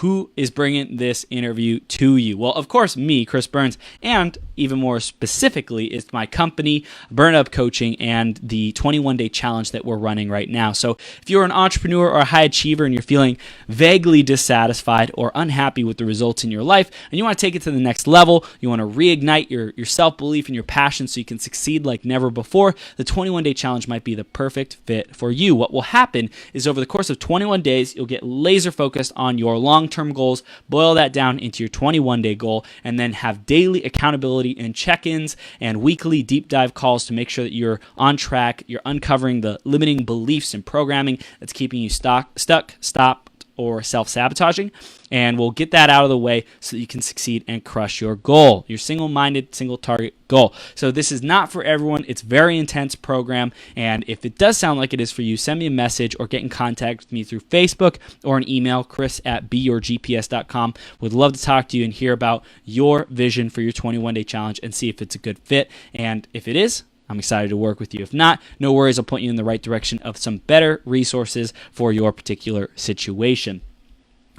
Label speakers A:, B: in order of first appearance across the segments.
A: Who is bringing this interview to you? Well, of course, me, Chris Burns, and even more specifically, it's my company, Burn Up Coaching, and the 21-day challenge that we're running right now. So if you're an entrepreneur or a high achiever and you're feeling vaguely dissatisfied or unhappy with the results in your life, and you want to take it to the next level, you want to reignite your self-belief and your passion so you can succeed like never before, the 21-day challenge might be the perfect fit for you. What will happen is over the course of 21 days, you'll get laser focused on your long-term goals, boil that down into your 21-day goal, and then have daily accountability and check-ins and weekly deep dive calls to make sure that you're on track, you're uncovering the limiting beliefs and programming that's keeping you stuck, stopped, or self-sabotaging, and we'll get that out of the way so that you can succeed and crush your goal, your single-minded, single-target goal. So this is not for everyone. It's a very intense program, and if it does sound like it is for you, send me a message or get in contact with me through Facebook or an email, chris@beyourgps.com. Would love to talk to you and hear about your vision for your 21-day challenge and see if it's a good fit, and if it is, I'm excited to work with you. If not, no worries. I'll point you in the right direction of some better resources for your particular situation.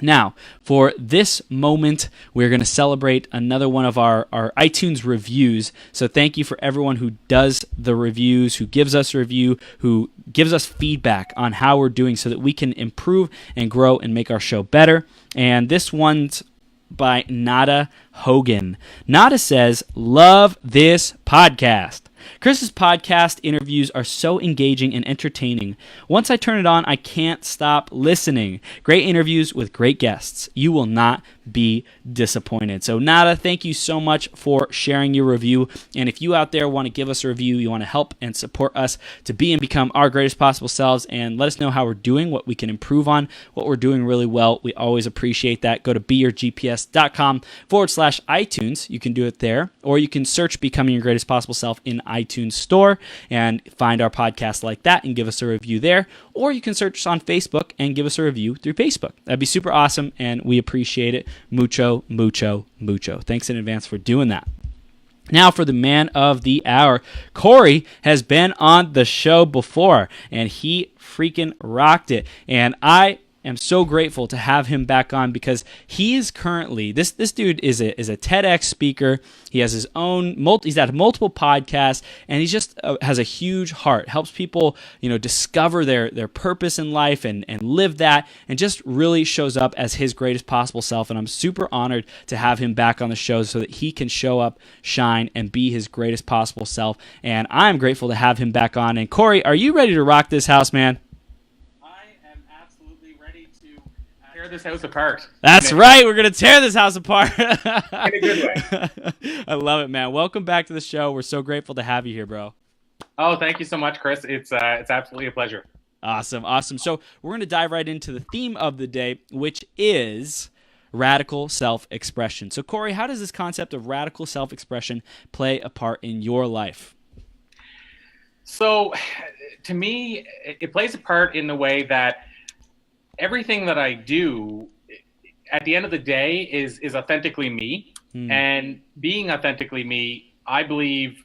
A: Now, for this moment, we're going to celebrate another one of our iTunes reviews. So thank you for everyone who does the reviews, who gives us a review, who gives us feedback on how we're doing so that we can improve and grow and make our show better. And this one's by Nada Hogan. Nada says, "Love this podcast. Chris's podcast interviews are so engaging and entertaining. Once I turn it on, I can't stop listening. Great interviews with great guests. You will not be disappointed." So Nada, thank you so much for sharing your review. And if you out there want to give us a review, you want to help and support us to be and become our greatest possible selves and let us know how we're doing, what we can improve on, what we're doing really well, we always appreciate that. Go to beyourgps.com/iTunes. You can do it there, or you can search Becoming Your Greatest Possible Self in iTunes Store and find our podcast like that and give us a review there. Or you can search us on Facebook and give us a review through Facebook. That'd be super awesome, and we appreciate it. Mucho, mucho, mucho. Thanks in advance for doing that. Now for the man of the hour. Corey has been on the show before, and he freaking rocked it. And I am so grateful to have him back on because he is currently, this dude is a TEDx speaker. He has his own, he's at multiple podcasts, and he just has a huge heart, helps people, discover their purpose in life and live that, and just really shows up as his greatest possible self. And I'm super honored to have him back on the show so that he can show up, shine, and be his greatest possible self. And I'm grateful to have him back on. And Corey, are you ready to rock this house, man?
B: Tear this house apart.
A: That's right. We're going to tear this house apart. In
B: a good way.
A: I love it, man. Welcome back to the show. We're so grateful to have you here, bro.
B: Oh, thank you so much, Chris. It's absolutely a pleasure.
A: Awesome. So we're going to dive right into the theme of the day, which is radical self-expression. So, Corey, how does this concept of radical self-expression play a part in your life?
B: So, to me, it plays a part in the way that everything that I do at the end of the day is authentically me. And being authentically me, I believe,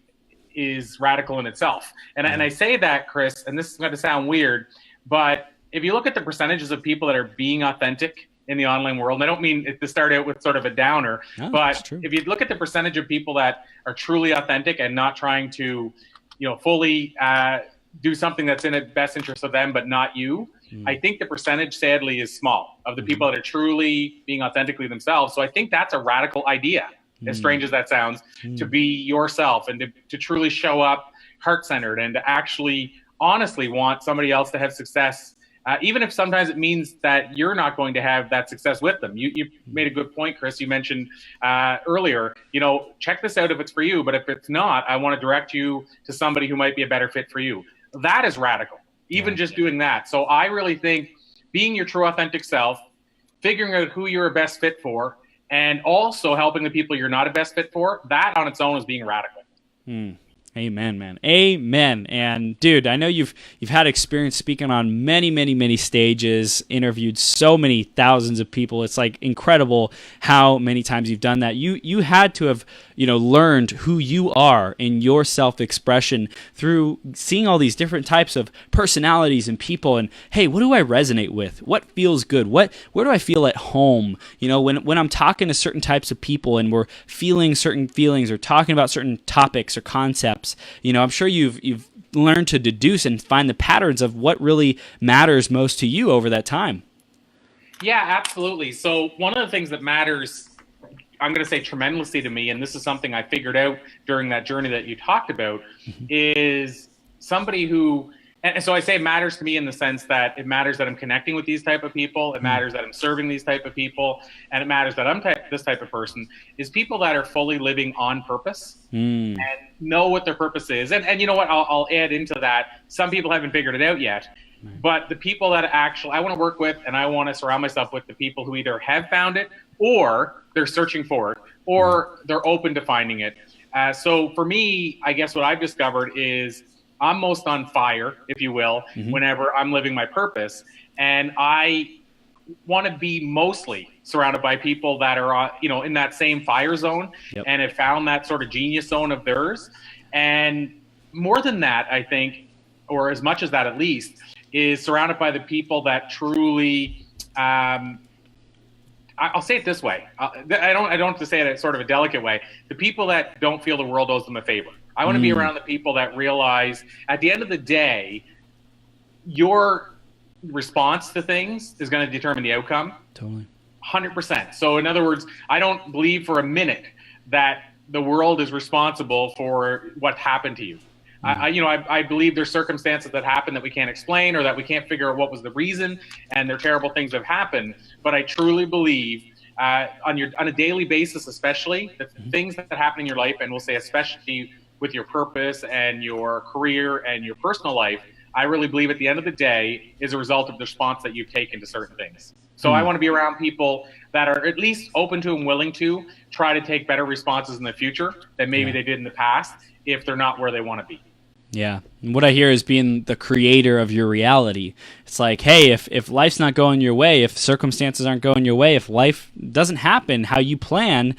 B: is radical in itself. And I say that, Chris, and this is going to sound weird, but if you look at the percentages of people that are being authentic in the online world, and I don't mean it to start out with sort of a downer, but if you look at the percentage of people that are truly authentic and not trying to, fully do something that's in the best interest of them, but not you, I think the percentage, sadly, is small of the people that are truly being authentically themselves. So I think that's a radical idea, as strange as that sounds, to be yourself and to truly show up heart-centered and to actually honestly want somebody else to have success, even if sometimes it means that you're not going to have that success with them. You made a good point, Chris. You mentioned earlier, check this out if it's for you, but if it's not, I want to direct you to somebody who might be a better fit for you. That is radical. Even just doing that. So I really think being your true authentic self, figuring out who you're a best fit for, and also helping the people you're not a best fit for, that on its own is being radical.
A: Amen, man. Amen. And dude, I know you've had experience speaking on many, many, many stages, interviewed so many thousands of people. It's like incredible how many times you've done that. You had to have, learned who you are in your self-expression through seeing all these different types of personalities and people. And hey, what do I resonate with? What feels good? Where do I feel at home? When I'm talking to certain types of people and we're feeling certain feelings or talking about certain topics or concepts, I'm sure you've learned to deduce and find the patterns of what really matters most to you over that time.
B: Yeah, absolutely. So one of the things that matters, I'm going to say tremendously to me, and this is something I figured out during that journey that you talked about, is somebody who, and so I say it matters to me in the sense that it matters that I'm connecting with these type of people, it matters that I'm serving these type of people, and it matters that I'm this type of person, is people that are fully living on purpose and know what their purpose is. And you know what, I'll add into that, some people haven't figured it out yet, but the people that actually I want to work with and I want to surround myself with the people who either have found it or they're searching for it or they're open to finding it. So for me, I guess what I've discovered is I'm most on fire, if you will, whenever I'm living my purpose. And I want to be mostly surrounded by people that are, in that same fire zone and have found that sort of genius zone of theirs. And more than that, I think, or as much as that at least, is surrounded by the people that truly, I'll say it this way. I don't have to say it in sort of a delicate way. The people that don't feel the world owes them a favor. I want to be around the people that realize at the end of the day, your response to things is going to determine the outcome.
A: Totally.
B: 100%. So in other words, I don't believe for a minute that the world is responsible for what happened to you. I believe there's circumstances that happen that we can't explain or that we can't figure out what was the reason, and there are terrible things that have happened. But I truly believe on a daily basis, especially the things that happen in your life, and we'll say especially with your purpose and your career and your personal life, I really believe at the end of the day is a result of the response that you've taken to certain things. So I want to be around people that are at least open to and willing to try to take better responses in the future than maybe they did in the past if they're not where they want to be.
A: Yeah. And what I hear is being the creator of your reality. It's like, hey, if life's not going your way, if circumstances aren't going your way, if life doesn't happen how you plan,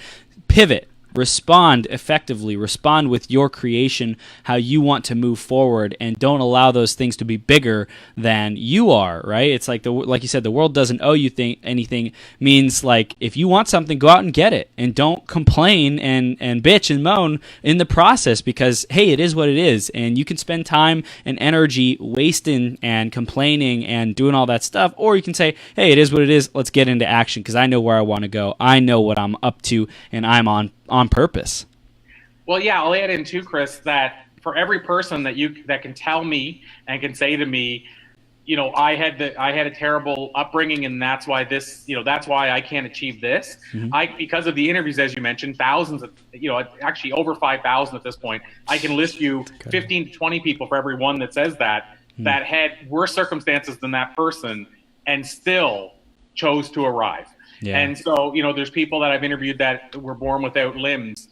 A: pivot. Respond effectively, respond with your creation, how you want to move forward, and don't allow those things to be bigger than you are, right? It's like, like you said, the world doesn't owe you anything, means like if you want something, go out and get it, and don't complain and bitch and moan in the process because, hey, it is what it is, and you can spend time and energy wasting and complaining and doing all that stuff, or you can say, hey, it is what it is, let's get into action because I know where I want to go, I know what I'm up to, and I'm on purpose.
B: Well, yeah, I'll add in too, Chris, that for every person that can tell me and can say to me, I had a terrible upbringing and that's why that's why I can't achieve this. Because of the interviews, as you mentioned, thousands of, actually over 5,000 at this point, I can list you 15 to 20 people for every one that says that had worse circumstances than that person and still chose to arrive. Yeah. And so, there's people that I've interviewed that were born without limbs,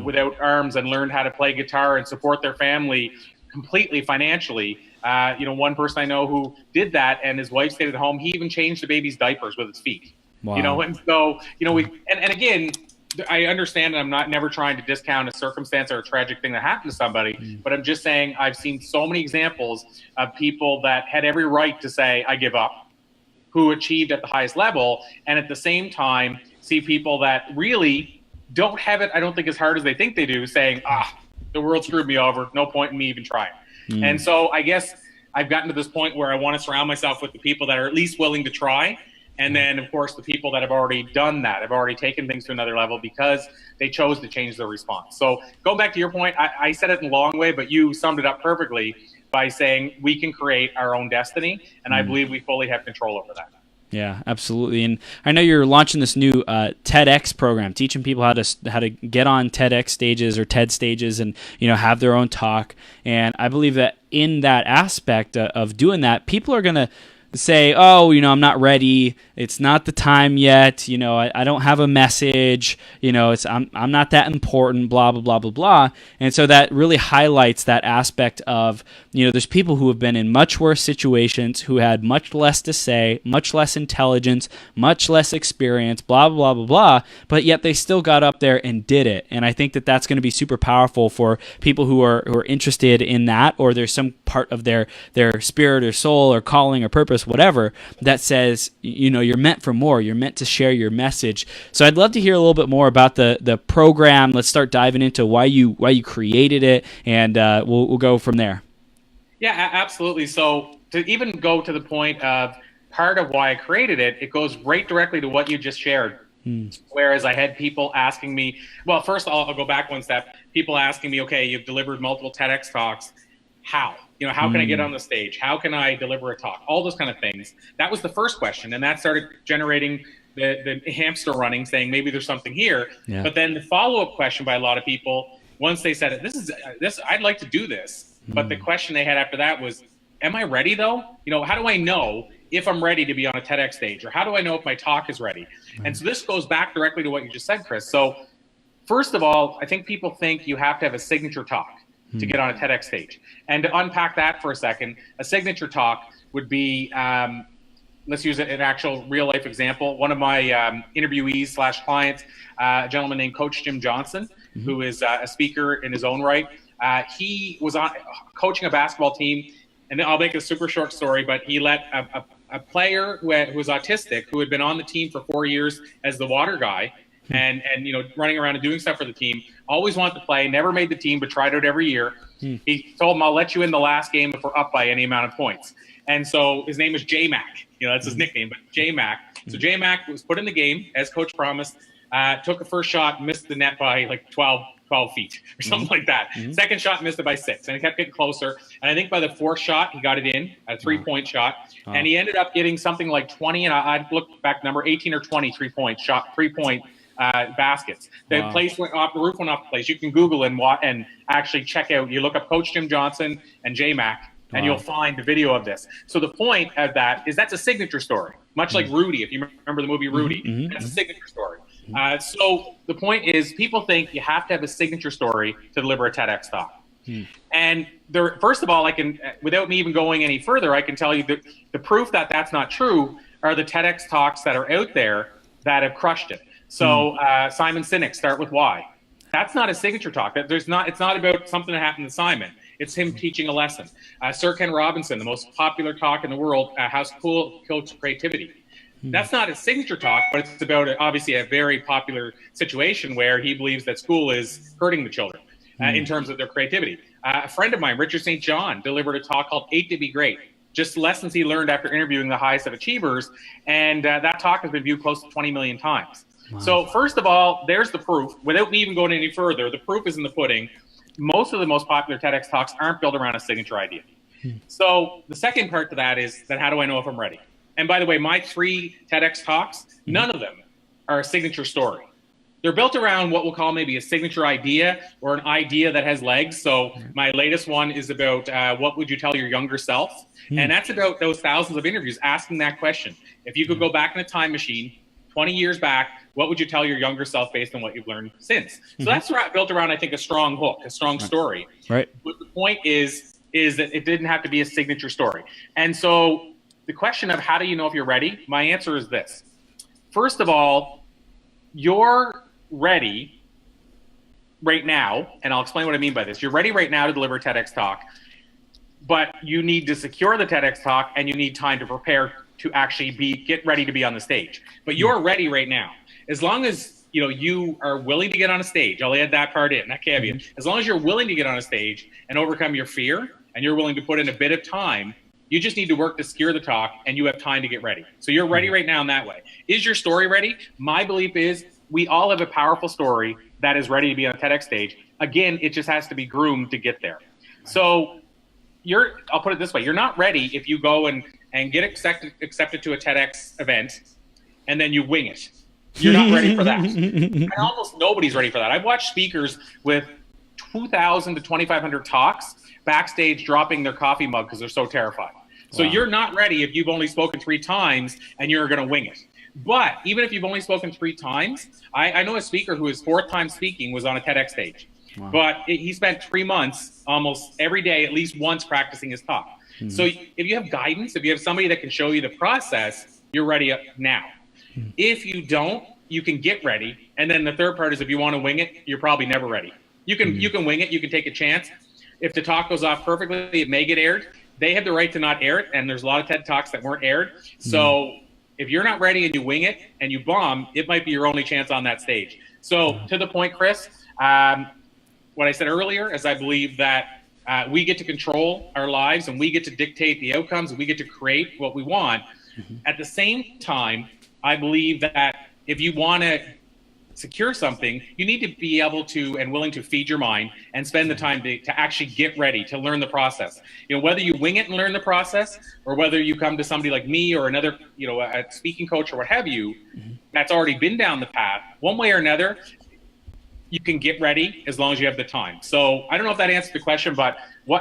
B: without arms, and learned how to play guitar and support their family completely financially. One person I know who did that, and his wife stayed at home. He even changed the baby's diapers with his feet. Wow. And so, and again, I understand, and I'm never trying to discount a circumstance or a tragic thing that happened to somebody, but I'm just saying I've seen so many examples of people that had every right to say, I give up, who achieved at the highest level, and at the same time see people that really don't have it, I don't think, as hard as they think they do, saying, the world screwed me over, no point in me even trying. And so I guess I've gotten to this point where I want to surround myself with the people that are at least willing to try, and then, of course, the people that have already done that, have already taken things to another level because they chose to change their response. So going back to your point, I said it in a long way, but you summed it up perfectly by saying we can create our own destiny, and I believe we fully have control over that.
A: Yeah, absolutely. And I know you're launching this new TEDx program, teaching people how to get on TEDx stages or TED stages and have their own talk. And I believe that in that aspect of doing that, people are going to say, oh, I'm not ready. It's not the time yet. I don't have a message. I'm not that important, blah, blah, blah, blah, blah. And so that really highlights that aspect of, there's people who have been in much worse situations, who had much less to say, much less intelligence, much less experience, blah, blah, blah, blah, blah, but yet they still got up there and did it. And I think that that's going to be super powerful for people who are interested in that, or there's some part of their spirit or soul or calling or purpose, whatever, that says, you're meant for more. You're meant to share your message. So I'd love to hear a little bit more about the program. Let's start diving into why you created it, and we'll go from there.
B: Yeah, absolutely. So to even go to the point of part of why I created it, it goes right directly to what you just shared. Whereas I had people asking me, well, first I'll go back one step. People asking me, okay, you've delivered multiple TEDx talks. How? How can I get on the stage? How can I deliver a talk? All those kind of things. That was the first question. And that started generating the hamster running, saying maybe there's something here. Yeah. But then the follow-up question by a lot of people, once they said, this, I'd like to do this. But the question they had after that was, am I ready though? How do I know if I'm ready to be on a TEDx stage? Or how do I know if my talk is ready? And so this goes back directly to what you just said, Chris. So first of all, I think people think you have to have a signature talk to get on a TEDx stage. And to unpack that for a second, a signature talk would be, let's use an actual real life example. One of my interviewees / clients, a gentleman named Coach Jim Johnson, who is a speaker in his own right. He was coaching a basketball team, and I'll make a super short story, but he let a player who was autistic, who had been on the team for 4 years as the water guy, and running around and doing stuff for the team, always wanted to play, never made the team, but tried out every year. He told him, I'll let you in the last game if we're up by any amount of points. And so his name was J-Mac. That's his nickname, but J-Mac. So J-Mac was put in the game, as coach promised, took the first shot, missed the net by like 12 feet or something like that. Second shot, missed it by 6, and it kept getting closer. And I think by the fourth shot, he got it in, a 3-point shot. And he ended up getting something like 20, and I looked back, number 18 or 20 3-point baskets. The place went off, the roof went off the place. You can Google and actually check out, you look up Coach Jim Johnson and J-Mac, and you'll find the video of this. So the point of that is that's a signature story, much like Rudy, if you remember the movie Rudy. That's a signature story. So the point is, people think you have to have a signature story to deliver a TEDx talk. And first of all, I can, without me even going any further, I can tell you that the proof that that's not true are the TEDx talks that are out there that have crushed it. So Simon Sinek, Start With Why. That's not a signature talk. It's not about something that happened to Simon. It's him teaching a lesson. Sir Ken Robinson, the most popular talk in the world, How School Kills Creativity. That's not a signature talk, but it's about obviously a very popular situation where he believes that school is hurting the children in terms of their creativity. A friend of mine, Richard St. John, delivered a talk called 8 to Be Great, just lessons he learned after interviewing the highest of achievers. And that talk has been viewed close to 20 million times. So first of all, there's the proof. Without me even going any further, the proof is in the pudding. Most of the most popular TEDx talks aren't built around a signature idea. So the second part to that is, then how do I know if I'm ready? And by the way, my 3 TEDx talks, none of them are a signature story. They're built around what we'll call maybe a signature idea or an idea that has legs. So my latest one is about what would you tell your younger self? And that's about those thousands of interviews asking that question. If you could go back in a time machine 20 years back, what would you tell your younger self based on what you've learned since? So that's built around, I think, a strong hook, a strong story. Right. But the point is that it didn't have to be a signature story. And so the question of how do you know if you're ready? My answer is this. First of all, you're ready right now, and I'll explain what I mean by this. You're ready right now to deliver a TEDx talk, but you need to secure the TEDx talk and you need time to prepare to actually get ready to be on the stage. But you're ready right now. As long as you are willing to get on a stage, I'll add that part in, that caveat. As long as you're willing to get on a stage and overcome your fear, and you're willing to put in a bit of time, you just need to work to secure the talk, and you have time to get ready. So you're ready right now in that way. Is your story ready? My belief is we all have a powerful story that is ready to be on a TEDx stage. Again, it just has to be groomed to get there. So I'll put it this way. You're not ready if you go and get accepted to a TEDx event, and then you wing it. You're not ready for that. And almost nobody's ready for that. I've watched speakers with 2,000 to 2,500 talks backstage dropping their coffee mug because they're so terrified. So
A: Wow.
B: you're not ready if you've only spoken 3 times and you're going to wing it. But even if you've only spoken 3 times, I know a speaker who his 4th time speaking was on a TEDx stage.
A: Wow.
B: But he spent 3 months almost every day, at least once, practicing his talk. So if you have guidance, if you have somebody that can show you the process, you're ready now. If you don't, you can get ready. And then the third part is if you want to wing it, you're probably never ready. You can wing it. You can take a chance. If the talk goes off perfectly, it may get aired. They have the right to not air it. And there's a lot of TED Talks that weren't aired. So if you're not ready and you wing it and you bomb, it might be your only chance on that stage. So to the point, Chris, what I said earlier is I believe that we get to control our lives and we get to dictate the outcomes and we get to create what we want. At the same time, I believe that if you want to secure something, you need to be able to and willing to feed your mind and spend the time to actually get ready, to learn the process. You know, whether you wing it and learn the process or whether you come to somebody like me or another, you know, a speaking coach or what have you, that's already been down the path, one way or another, you can get ready as long as you have the time. So I don't know if that answered the question, but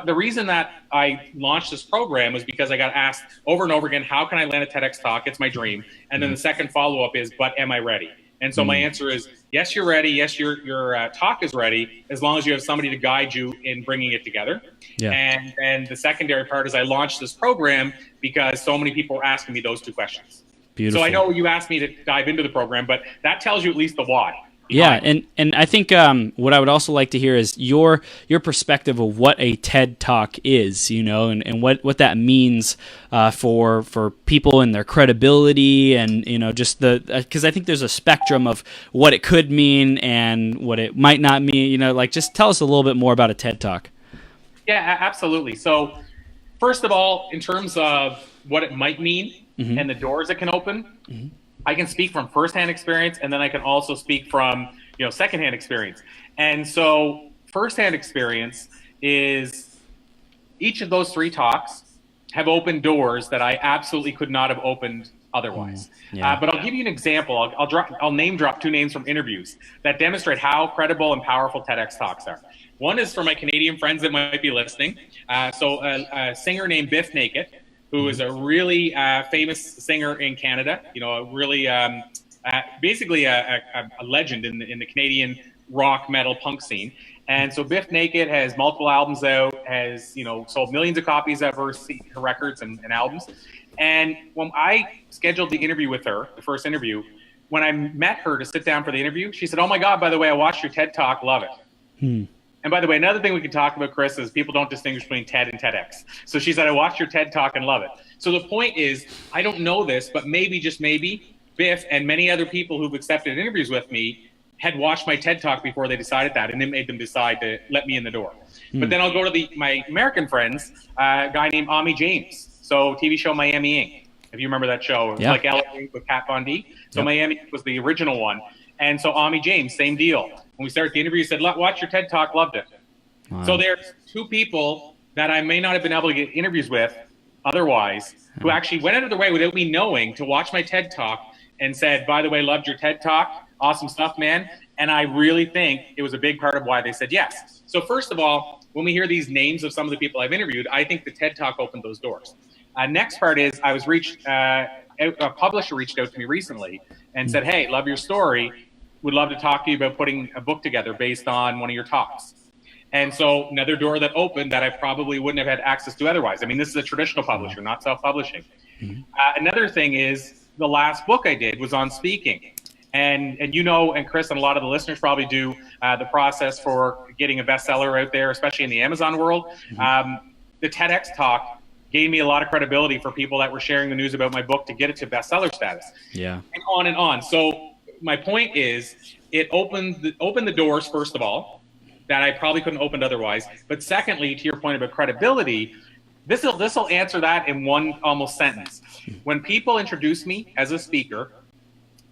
B: the reason that I launched this program was because I got asked over and over again, how can I land a TEDx talk? It's my dream. And then the second follow-up is, but am I ready? And so my answer is, yes, you're ready. Yes, your talk is ready, as long as you have somebody to guide you in bringing it together.
A: Yeah.
B: And the secondary part is I launched this program because so many people were asking me those 2 questions.
A: Beautiful.
B: So I know you asked me to dive into the program, but that tells you at least the why.
A: Yeah, and I think what I would also like to hear is your perspective of what a TED Talk is, you know, and what that means for people and their credibility, and you know, just because I think there's a spectrum of what it could mean and what it might not mean. You know, like just tell us a little bit more about a TED Talk.
B: Yeah, absolutely. So first of all, in terms of what it might mean and the doors it can open. I can speak from firsthand experience, and then I can also speak from, you know, secondhand experience. And so firsthand experience is each of those 3 talks have opened doors that I absolutely could not have opened otherwise. But I'll give you an example. I'll name drop 2 names from interviews that demonstrate how credible and powerful TEDx talks are. One is for my Canadian friends that might be listening. So a singer named Biff Naked, who is a really famous singer in Canada, you know, a really basically a legend in the Canadian rock, metal, punk scene. And so Biff Naked has multiple albums out, has, you know, sold millions of copies of her records and albums. And when I scheduled the interview with her, the first interview, when I met her to sit down for the interview, she said, "Oh my God, by the way, I watched your TED Talk, love it." And by the way, another thing we can talk about, Chris, is people don't distinguish between TED and TEDx. So she said, "I watched your TED Talk and love it." So the point is, I don't know this, but maybe, just maybe, Biff and many other people who've accepted interviews with me had watched my TED Talk before they decided that, and it made them decide to let me in the door. But then I'll go to my American friends, a guy named Ami James. So TV show Miami Ink, if you remember that show. It was like LA with Kat Von D. So Miami was the original one. And so Ami James, same deal. When we started the interview, he said, "Watch your TED Talk, loved it." Wow. So there's 2 people that I may not have been able to get interviews with otherwise, who actually went out of their way without me knowing to watch my TED Talk and said, "By the way, loved your TED Talk. Awesome stuff, man." And I really think it was a big part of why they said yes. So first of all, when we hear these names of some of the people I've interviewed, I think the TED Talk opened those doors. Next part is I was a publisher reached out to me recently and said, "Hey, love your story. Would love to talk to you about putting a book together based on one of your talks." And so another door that opened that I probably wouldn't have had access to otherwise. I mean, this is a traditional publisher, not self-publishing. Another thing is the last book I did was on speaking. And you know, and Chris and a lot of the listeners probably do the process for getting a bestseller out there, especially in the Amazon world. The TEDx talk gave me a lot of credibility for people that were sharing the news about my book to get it to bestseller status. Yeah. And on and on. So my point is, it opened the doors, first of all, that I probably couldn't have opened otherwise. But secondly, to your point about credibility, this will answer that in one almost sentence. When people introduce me as a speaker,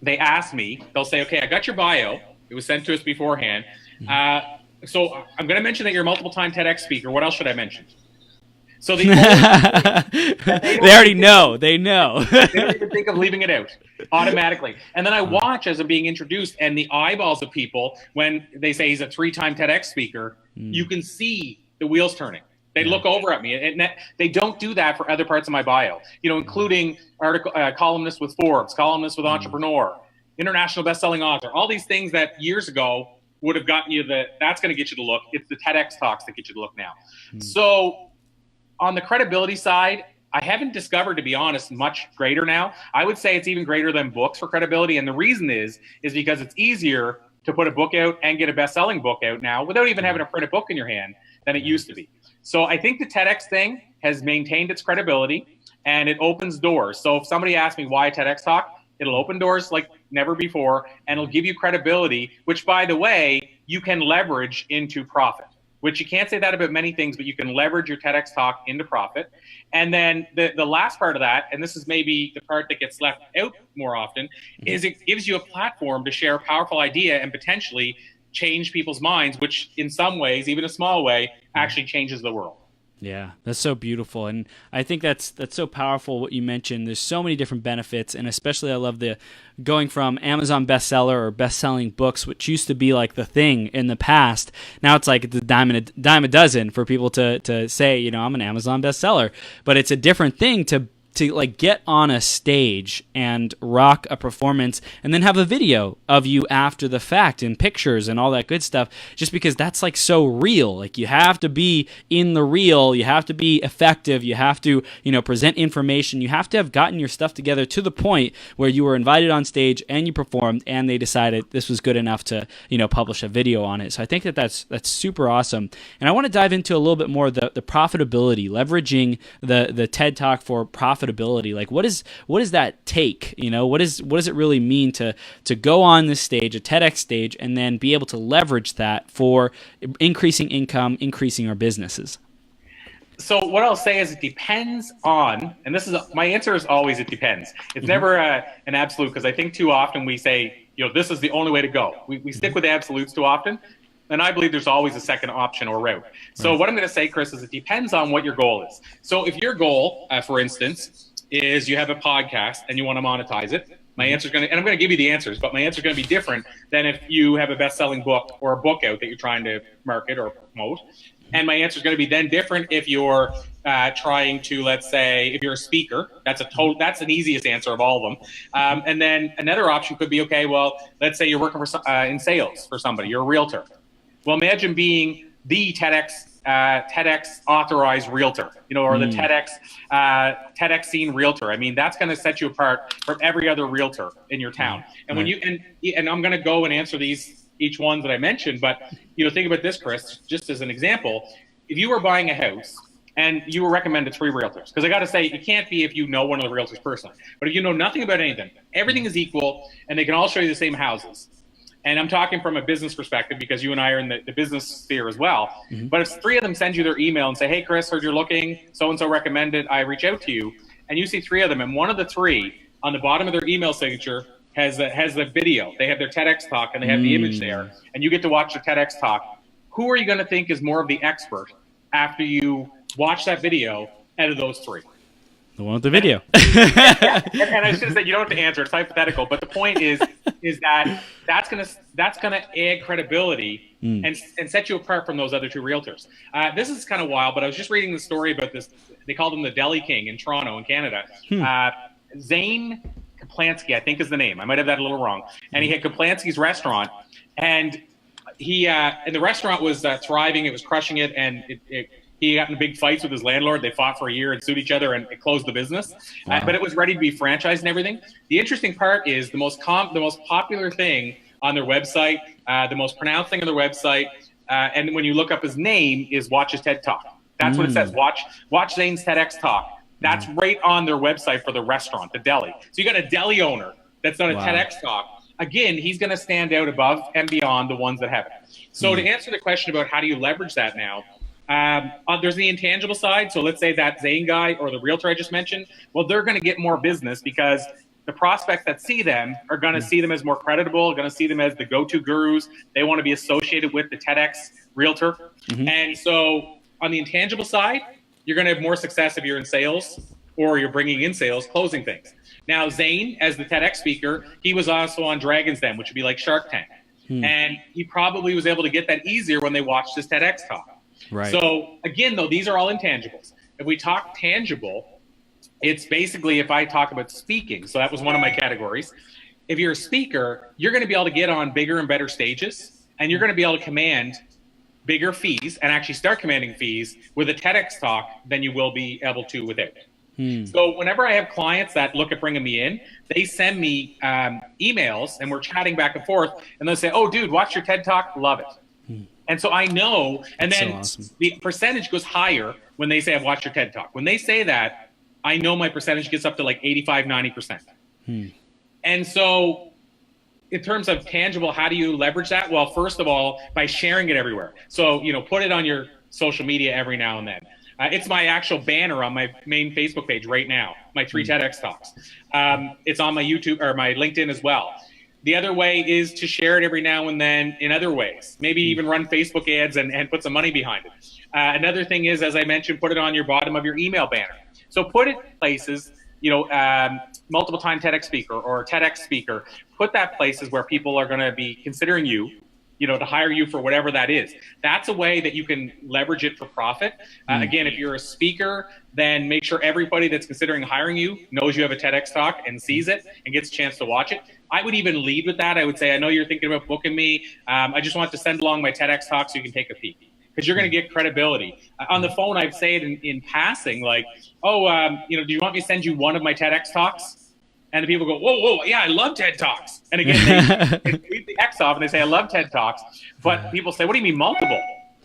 B: they ask me, they'll say, "Okay, I got your bio. It was sent to us beforehand. So I'm going to mention that you're a multiple-time TEDx speaker. What else should I mention?" So they
A: already know. They know.
B: They don't even think of leaving it out automatically. And then I watch as I'm being introduced, and the eyeballs of people, when they say he's a 3-time TEDx speaker, you can see the wheels turning. They look over at me, and they don't do that for other parts of my bio, including columnist with Forbes, columnist with Entrepreneur, international best-selling author, all these things that years ago would have gotten you that's going to get you to look. It's the TEDx talks that get you to look now. So on the credibility side, I haven't discovered, to be honest, much greater now. I would say it's even greater than books for credibility. And the reason is because it's easier to put a book out and get a best-selling book out now without even having to print a book in your hand than it used to be. So I think the TEDx thing has maintained its credibility, and it opens doors. So if somebody asks me why a TEDx talk, it'll open doors like never before, and it'll give you credibility, which, by the way, you can leverage into profit. Which you can't say that about many things, but you can leverage your TEDx talk into profit. And then the last part of that, and this is maybe the part that gets left out more often, is it gives you a platform to share a powerful idea and potentially change people's minds, which in some ways, even a small way, actually changes the world.
A: Yeah, that's so beautiful. And I think that's so powerful what you mentioned. There's so many different benefits, and especially I love the going from Amazon bestseller or best-selling books, which used to be like the thing in the past. Now it's like the dime a dozen for people to say, I'm an Amazon bestseller. But it's a different thing to like get on a stage and rock a performance and then have a video of you after the fact and pictures and all that good stuff, just because that's like so real. Like you have to be in the real, you have to be effective, you have to, present information, you have to have gotten your stuff together to the point where you were invited on stage and you performed and they decided this was good enough to, publish a video on it. So I think that's super awesome. And I want to dive into a little bit more the profitability, leveraging the TED Talk for profitability. Like what does that take? What does it really mean to go on this stage, a TEDx stage, and then be able to leverage that for increasing income, increasing our businesses?
B: So what I'll say is it depends on, and my answer is always it depends. It's never an absolute, because I think too often we say, this is the only way to go. We stick with absolutes too often. And I believe there's always a second option or route. So what I'm going to say, Chris, is it depends on what your goal is. So if your goal, for instance, is you have a podcast and you want to monetize it, my answer is going to, and I'm going to give you the answers, but my answer is going to be different than if you have a best-selling book or a book out that you're trying to market or promote. And my answer is going to be then different if you're trying to, let's say, if you're a speaker. That's an easiest answer of all of them. And then another option could be, okay, well, let's say you're working in sales for somebody. You're a realtor. Well, imagine being the TEDx authorized realtor, or the TEDx scene realtor. I mean, that's going to set you apart from every other realtor in your town. And when and I'm going to go and answer each one that I mentioned, but think about this, Chris, just as an example. If you were buying a house and you were recommended 3 realtors, because I got to say, it can't be if you know one of the realtors personally, but if you know nothing about anything, everything is equal, and they can all show you the same houses. And I'm talking from a business perspective because you and I are in the business sphere as well. But if 3 of them send you their email and say, hey, Chris, heard you're looking, so-and-so recommended, I reach out to you, and you see 3 of them, and one of the 3 on the bottom of their email signature has the video. They have their TEDx talk and they have the image there, and you get to watch the TEDx talk. Who are you going to think is more of the expert after you watch that video out of those 3?
A: The one with the video.
B: And I should say, you don't have to answer. It's hypothetical. But the point is that that's gonna add credibility and set you apart from those other 2 realtors. This is kind of wild, but I was just reading the story about this. They called him the Deli King in Toronto, in Canada. Zane Kaplansky, I think is the name. I might have that a little wrong. And he had Kaplansky's restaurant, and and the restaurant was thriving. It was crushing it, and he got in big fights with his landlord. They fought for a year and sued each other, and it closed the business. Wow. But it was ready to be franchised and everything. The interesting part is the most popular thing on their website, the most pronounced thing on their website, and when you look up his name, is watch his TED Talk. That's what it says. Watch Zane's TEDx Talk. That's right on their website for the restaurant, the deli. So you got a deli owner that's done a TEDx Talk. Again, he's going to stand out above and beyond the ones that haven't. So to answer the question about how do you leverage that now, there's the intangible side. So let's say that Zane guy or the realtor I just mentioned, well, they're going to get more business because the prospects that see them are going to see them as more credible, going to see them as the go-to gurus. They want to be associated with the TEDx realtor. And so on the intangible side, you're going to have more success if you're in sales or you're bringing in sales, closing things. Now, Zane, as the TEDx speaker, he was also on Dragon's Den, which would be like Shark Tank. And he probably was able to get that easier when they watched his TEDx talk.
A: Right.
B: So again, though, these are all intangibles. If we talk tangible, it's basically if I talk about speaking. So that was one of my categories. If you're a speaker, you're going to be able to get on bigger and better stages, and you're going to be able to command bigger fees and actually start commanding fees with a TEDx talk than you will be able to without it. So whenever I have clients that look at bringing me in, they send me emails and we're chatting back and forth, and they'll say, "Oh, dude, watch your TED Talk. Love it." And so I know, and then
A: awesome.
B: The percentage goes higher when they say, "I've watched your TED Talk." When they say that, I know my percentage gets up to like 85, 90%. And so in terms of tangible, how do you leverage that? Well, first of all, by sharing it everywhere. So, put it on your social media every now and then. It's my actual banner on my main Facebook page right now, my 3 TEDx talks. It's on my YouTube or my LinkedIn as well. The other way is to share it every now and then in other ways. Maybe even run Facebook ads and put some money behind it. Another thing is, as I mentioned, put it on your bottom of your email banner. So put it places, multiple time TEDx speaker or TEDx speaker, put that places where people are going to be considering you, to hire you for whatever that is. That's a way that you can leverage it for profit. Again, if you're a speaker, then make sure everybody that's considering hiring you knows you have a TEDx talk and sees it and gets a chance to watch it. I would even lead with that. I would say, I know you're thinking about booking me. I just want to send along my TEDx talk so you can take a peek, because you're going to get credibility. On the phone, I'd say it in passing, like, do you want me to send you one of my TEDx talks? And the people go, whoa, yeah, I love TED Talks. And again, they read the X off and they say, I love TED Talks. But people say, what do you mean multiple?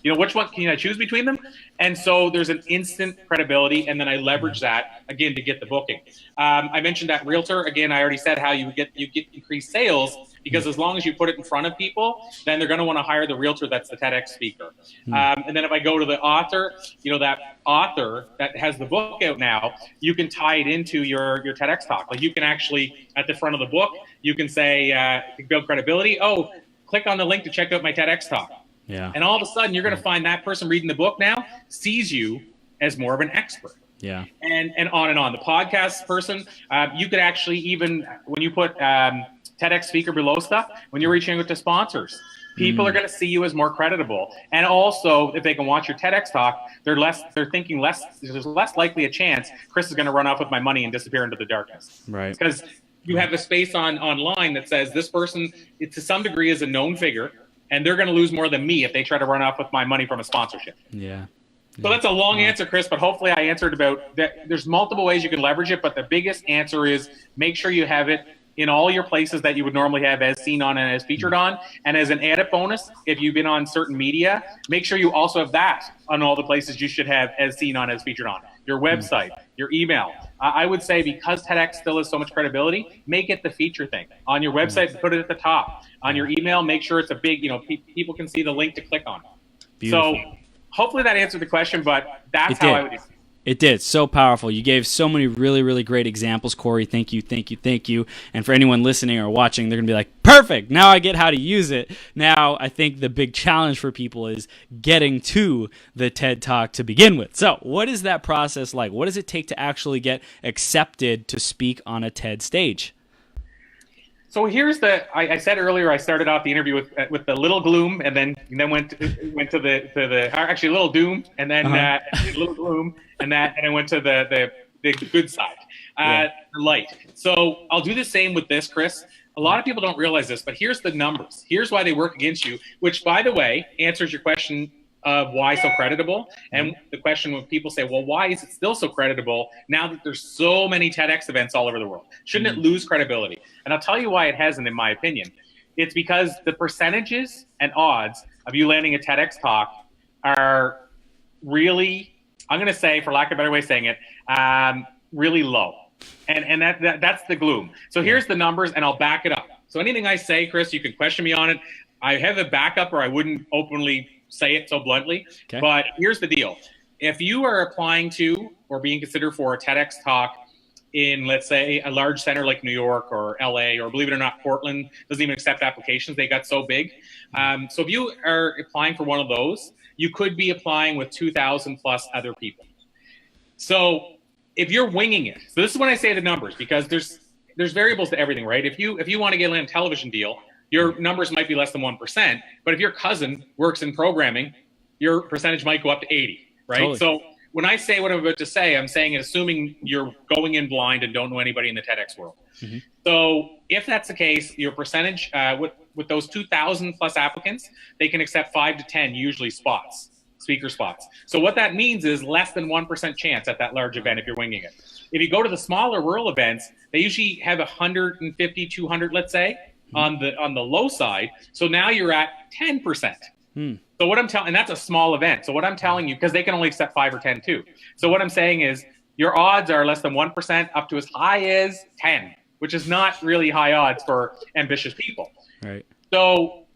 B: Which one can I choose between them? And so there's an instant credibility, and then I leverage that again to get the booking. I mentioned that realtor. Again, I already said how you get increased sales, because as long as you put it in front of people, then they're going to want to hire the realtor that's the TEDx speaker. And then if I go to the author, that author that has the book out now, you can tie it into your TEDx talk. Like, you can actually, at the front of the book, you can say, to build credibility, click on the link to check out my TEDx talk.
A: Yeah.
B: And all of a sudden, you're going to find that person reading the book now sees you as more of an expert.
A: Yeah.
B: And on and on. The podcast person, you could actually, even when you put TEDx speaker below stuff, when you're reaching out to sponsors, people are going to see you as more credible. And also, if they can watch your TEDx talk, they're thinking there's less likely a chance Chris is going to run off with my money and disappear into the darkness.
A: Right.
B: Because you have a space online that says this person, to some degree, is a known figure, and they're going to lose more than me if they try to run off with my money from a sponsorship.
A: Yeah.
B: So that's a long answer, Chris, but hopefully I answered about that. There's multiple ways you can leverage it, but the biggest answer is make sure you have it in all your places that you would normally have as seen on and as featured on. And as an added bonus, if you've been on certain media, make sure you also have that on all the places you should have as seen on, as featured on. Your website, your email. I would say, because TEDx still has so much credibility, make it the feature thing. On your website, put it at the top. On your email, make sure it's a big, people can see the link to click on.
A: Beautiful.
B: So hopefully that answered the question, but that's how I would do it.
A: It did. So powerful. You gave so many really, really great examples, Corey. Thank you, thank you, thank you. And for anyone listening or watching, they're going to be like, perfect, now I get how to use it. Now, I think the big challenge for people is getting to the TED Talk to begin with. So what is that process like? What does it take to actually get accepted to speak on a TED stage?
B: So here's I said earlier, I started off the interview with the little gloom, and then went to the actually a little doom, and then a little gloom, and I went to the good side, the light. So I'll do the same with this, Chris. A lot of people don't realize this, but here's the numbers. Here's why they work against you, which, by the way, answers your question of why so creditable. And the question when people say, well, why is it still so creditable now that there's so many TEDx events all over the world? Shouldn't it lose credibility? And I'll tell you why it hasn't, in my opinion. It's because the percentages and odds of you landing a TEDx talk are really, I'm going to say, for lack of a better way of saying it, really low. And that's the gloom. So here's the numbers, and I'll back it up. So anything I say, Chris, you can question me on it. I have a backup, or I wouldn't openly say it so bluntly. Okay. But here's the deal. If you are applying to or being considered for a TEDx talk in, let's say, a large center like New York or LA, or believe it or not, Portland doesn't even accept applications. They got so big. So if you are applying for one of those, you could be applying with 2,000 plus other people. So if you're winging it, so this is when I say the numbers, because there's variables to everything, right? If you want to get a television deal, your numbers might be less than 1%, but if your cousin works in programming, your percentage might go up to 80, right?
A: Totally.
B: So when I say what I'm about to say, I'm saying it assuming you're going in blind and don't know anybody in the TEDx world.
A: Mm-hmm.
B: So if that's the case, your percentage with those 2,000 plus applicants, they can accept 5 to 10 usually speaker spots. So what that means is less than 1% chance at that large event if you're winging it. If you go to the smaller rural events, they usually have 150, 200, let's say, on the low side. So now you're at 10%. So what I'm telling, and that's a small event. So what I'm telling you, because they can only accept 5 or 10 too. So what I'm saying is your odds are less than 1% up to as high as 10, which is not really high odds for ambitious people.
A: Right.
B: So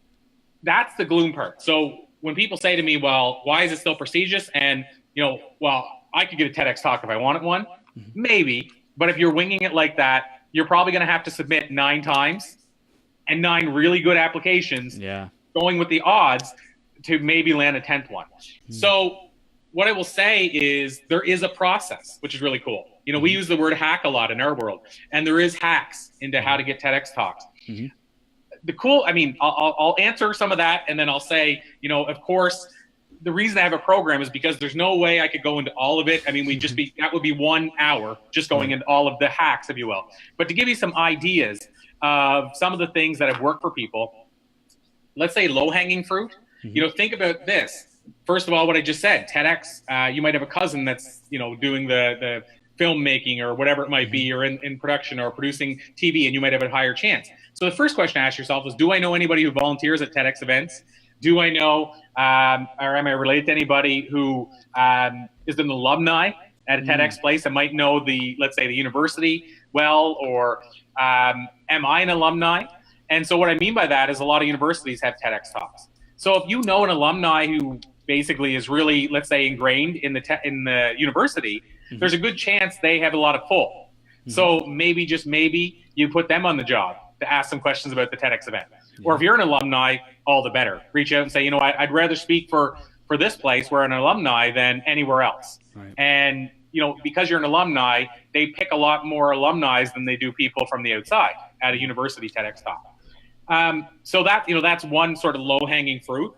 B: that's the gloom part. So when people say to me, well, why is it still prestigious? And, well, I could get a TEDx talk if I wanted one. Maybe. But if you're winging it like that, you're probably going to have to submit 9 times and 9 really good applications.
A: Yeah.
B: Going with the odds to maybe land a 10th one. So what I will say is there is a process, which is really cool. We use the word hack a lot in our world, and there is hacks into how to get TEDx talks. I'll answer some of that, and then I'll say, of course, the reason I have a program is because there's no way I could go into all of it. I mean, that would be 1 hour just going into all of the hacks, if you will. But to give you some ideas of some of the things that have worked for people, let's say low-hanging fruit. Think about this. First of all, what I just said, TEDx, you might have a cousin that's, doing the filmmaking or whatever it might be, or in production or producing TV, and you might have a higher chance. So the first question to ask yourself is, do I know anybody who volunteers at TEDx events? Do I know, or am I related to anybody who is an alumni at a TEDx place and might know let's say the university well, or am I an alumni? And so what I mean by that is a lot of universities have TEDx talks. So if you know an alumni who basically is really, let's say, ingrained in the university, there's a good chance they have a lot of pull. So maybe, just maybe, you put them on the job to ask some questions about the TEDx event. Or if you're an alumni, all the better. Reach out and say, I'd rather speak for this place where I'm an alumni than anywhere else.
A: Right.
B: And, because you're an alumni, they pick a lot more alumni than they do people from the outside at a university TEDx talk. So that's one sort of low-hanging fruit.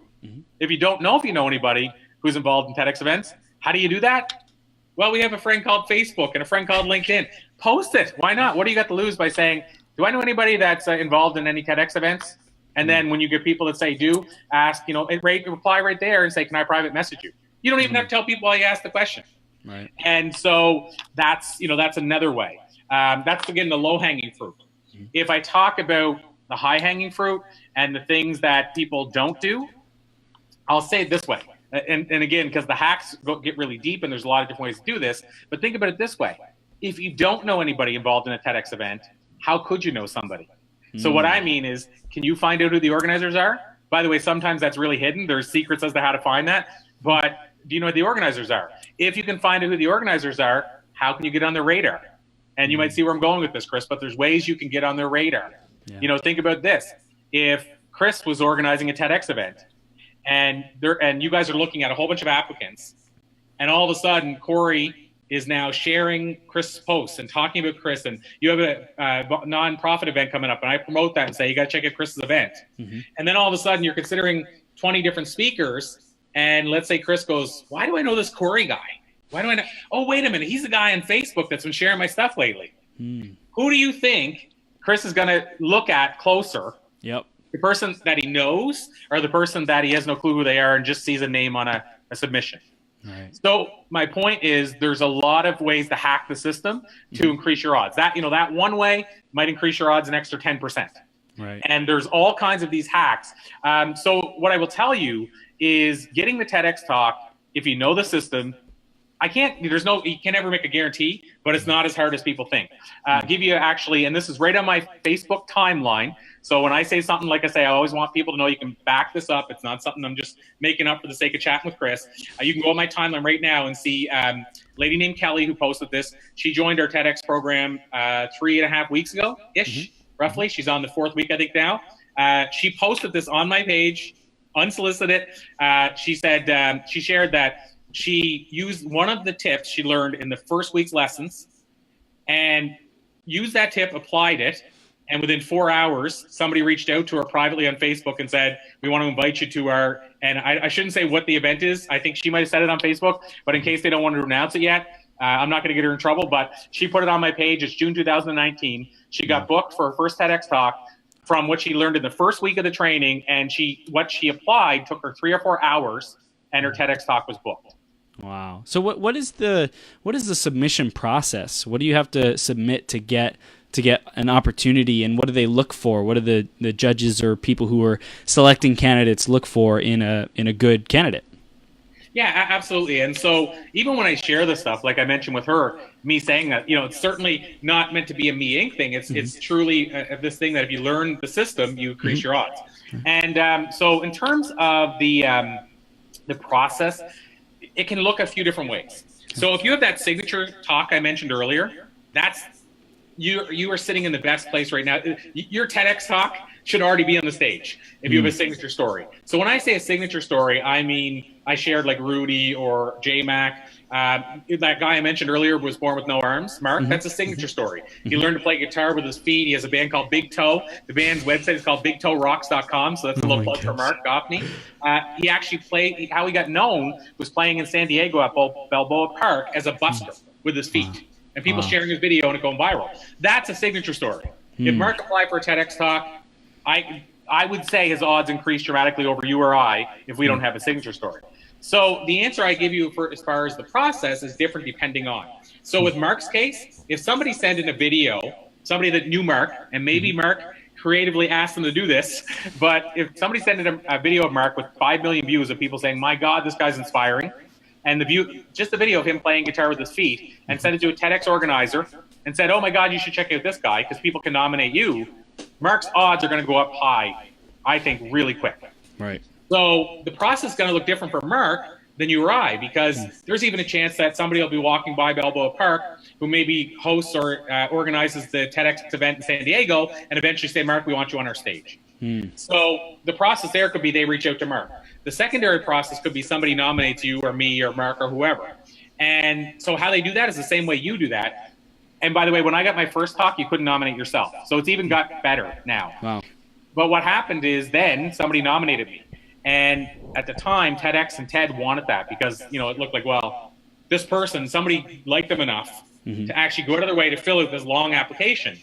B: If you don't know if you know anybody who's involved in TEDx events, how do you do that? Well, we have a friend called Facebook and a friend called LinkedIn. Post it. Why not? What do you got to lose by saying, do I know anybody that's involved in any TEDx events? And then when you get people that say do, ask, reply right there and say, can I private message you? You don't even have to tell people why you asked the question.
A: Right.
B: And so that's another way. That's, again, the low-hanging fruit. If I talk about the high-hanging fruit and the things that people don't do, I'll say it this way. And again, because the hacks get really deep and there's a lot of different ways to do this, but think about it this way. If you don't know anybody involved in a TEDx event, how could you know somebody? So what I mean is, can you find out who the organizers are? By the way, sometimes that's really hidden. There's secrets as to how to find that. But do you know who the organizers are? If you can find out who the organizers are, how can you get on their radar? And you might see where I'm going with this, Chris, but there's ways you can get on their radar. Yeah. Think about this. If Chris was organizing a TEDx event and you guys are looking at a whole bunch of applicants, and all of a sudden Corey is now sharing Chris' posts and talking about Chris, and you have a non-profit event coming up, and I promote that and say, you got to check out Chris's event. And then all of a sudden you're considering 20 different speakers, and let's say Chris goes, why do I know this Corey guy? Why do I know? Oh, wait a minute. He's the guy on Facebook that's been sharing my stuff lately. Who do you think Chris is going to look at closer?
A: Yep.
B: The person that he knows, or the person that he has no clue who they are and just sees a name on a submission?
A: Right.
B: So my point is, there's a lot of ways to hack the system to increase your odds. That one way might increase your odds an extra 10%.
A: Right.
B: And there's all kinds of these hacks. So what I will tell you is, getting the TEDx talk, if you know the system, you can never make a guarantee, but it's not as hard as people think. Give you actually, and this is right on my Facebook timeline. So when I say something, like I say, I always want people to know you can back this up. It's not something I'm just making up for the sake of chatting with Chris. You can go on my timeline right now and see a lady named Kelly who posted this. She joined our TEDx program 3.5 weeks ago-ish, roughly. She's on the 4th week, I think, now. She posted this on my page, unsolicited. She said, she shared that she used one of the tips she learned in the first week's lessons and used that tip, applied it, And within 4 hours, somebody reached out to her privately on Facebook and said, we want to invite you to our, and I shouldn't say what the event is. I think she might have said it on Facebook, but in case they don't want to announce it yet, I'm not going to get her in trouble, but she put it on my page. It's June 2019. She got booked for her first TEDx talk from what she learned in the first week of the training, and what she applied took her 3 or 4 hours, and her TEDx talk was booked.
A: Wow. So what is the submission process? What do you have to submit to get an opportunity, and what do they look for? What do the judges or people who are selecting candidates look for in a good candidate?
B: Yeah, absolutely. And so even when I share this stuff, like I mentioned with her, me saying that, it's certainly not meant to be a me Inc. thing. It's truly this thing that if you learn the system, you increase your odds. And so in terms of the process, it can look a few different ways. So if you have that signature talk I mentioned earlier, that's you are sitting in the best place right now. Your TEDx talk should already be on the stage if you have a signature story. So when I say a signature story, I mean I shared like Rudy or J-Mac. That guy I mentioned earlier was born with no arms. Mark, that's a signature story. He learned to play guitar with his feet. He has a band called Big Toe. The band's website is called BigToeRocks.com. So that's a little plug for Mark Goffney. He actually played, how he got known was playing in San Diego at Balboa Park as a buster with his feet. And people sharing his video and it going viral. That's a signature story. If Mark applied for a TEDx talk, I would say his odds increase dramatically over you or I if we don't have a signature story. So the answer I give you as far as the process is different depending on. So with Mark's case, if somebody sent in a video, somebody that knew Mark, and maybe Mark creatively asked them to do this, but if somebody sent in a video of Mark with 5 million views of people saying, my God, this guy's inspiring, and just the video of him playing guitar with his feet, and sent it to a TEDx organizer and said, oh my God, you should check out this guy because people can nominate you, Mark's odds are going to go up high, I think, really quick.
A: Right.
B: So the process is going to look different for Mark than you or I, because there's even a chance that somebody will be walking by Balboa Park who maybe hosts or organizes the TEDx event in San Diego and eventually say, Mark, we want you on our stage. So the process there could be they reach out to Mark. The secondary process could be somebody nominates you or me or Mark or whoever. And so how they do that is the same way you do that. And by the way, when I got my first talk, you couldn't nominate yourself. So it's even got better now.
A: Wow.
B: But what happened is then somebody nominated me. And at the time, TEDx and TED wanted that because, it looked like, well, this person, somebody liked them enough to actually go out of their way to fill out this long application.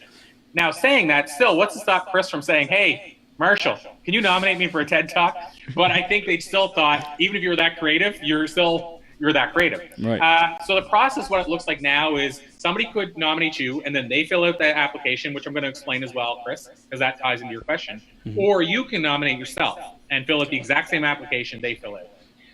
B: Now, saying that, still, what's to stop Chris from saying, hey, Marshall, can you nominate me for a TED Talk? But I think they still thought, even if you're that creative, you're that creative.
A: Right.
B: So the process, what it looks like now is somebody could nominate you, and then they fill out that application, which I'm going to explain as well, Chris, because that ties into your question. Or you can nominate yourself and fill out the exact same application they fill out.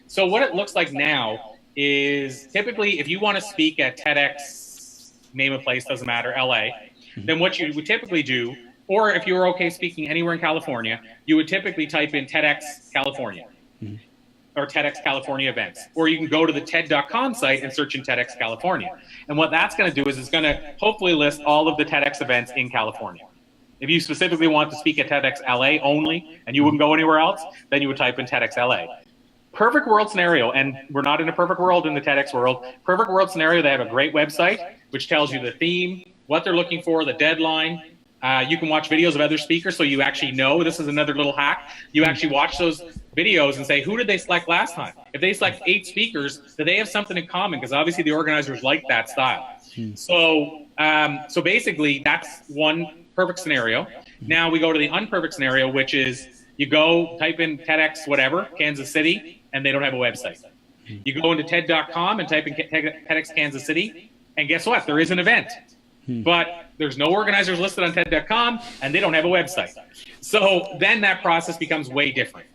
B: So what it looks like now is typically if you want to speak at TEDx, name a place, doesn't matter, LA, then what you would typically do, or if you were okay speaking anywhere in California, you would typically type in TEDx California. Or TEDx California events. Or you can go to the TED.com site and search in TEDx California. And what that's going to do is it's going to hopefully list all of the TEDx events in California. If you specifically want to speak at TEDx LA only, and you wouldn't go anywhere else, then you would type in TEDx LA. Perfect world scenario, and we're not in a perfect world in the TEDx world. Perfect world scenario, they have a great website, which tells you the theme, what they're looking for, the deadline. You can watch videos of other speakers so you actually know. This is another little hack. You actually watch those videos and say, who did they select last time? If they select 8 speakers, do they have something in common? Because obviously the organizers like that style. So basically that's one perfect scenario. Now we go to the unperfect scenario, which is you go type in TEDx whatever, Kansas City, and they don't have a website. You go into TED.com and type in TEDx Kansas City, and guess what? There is an event. But there's no organizers listed on TED.com, and they don't have a website. So then that process becomes way different.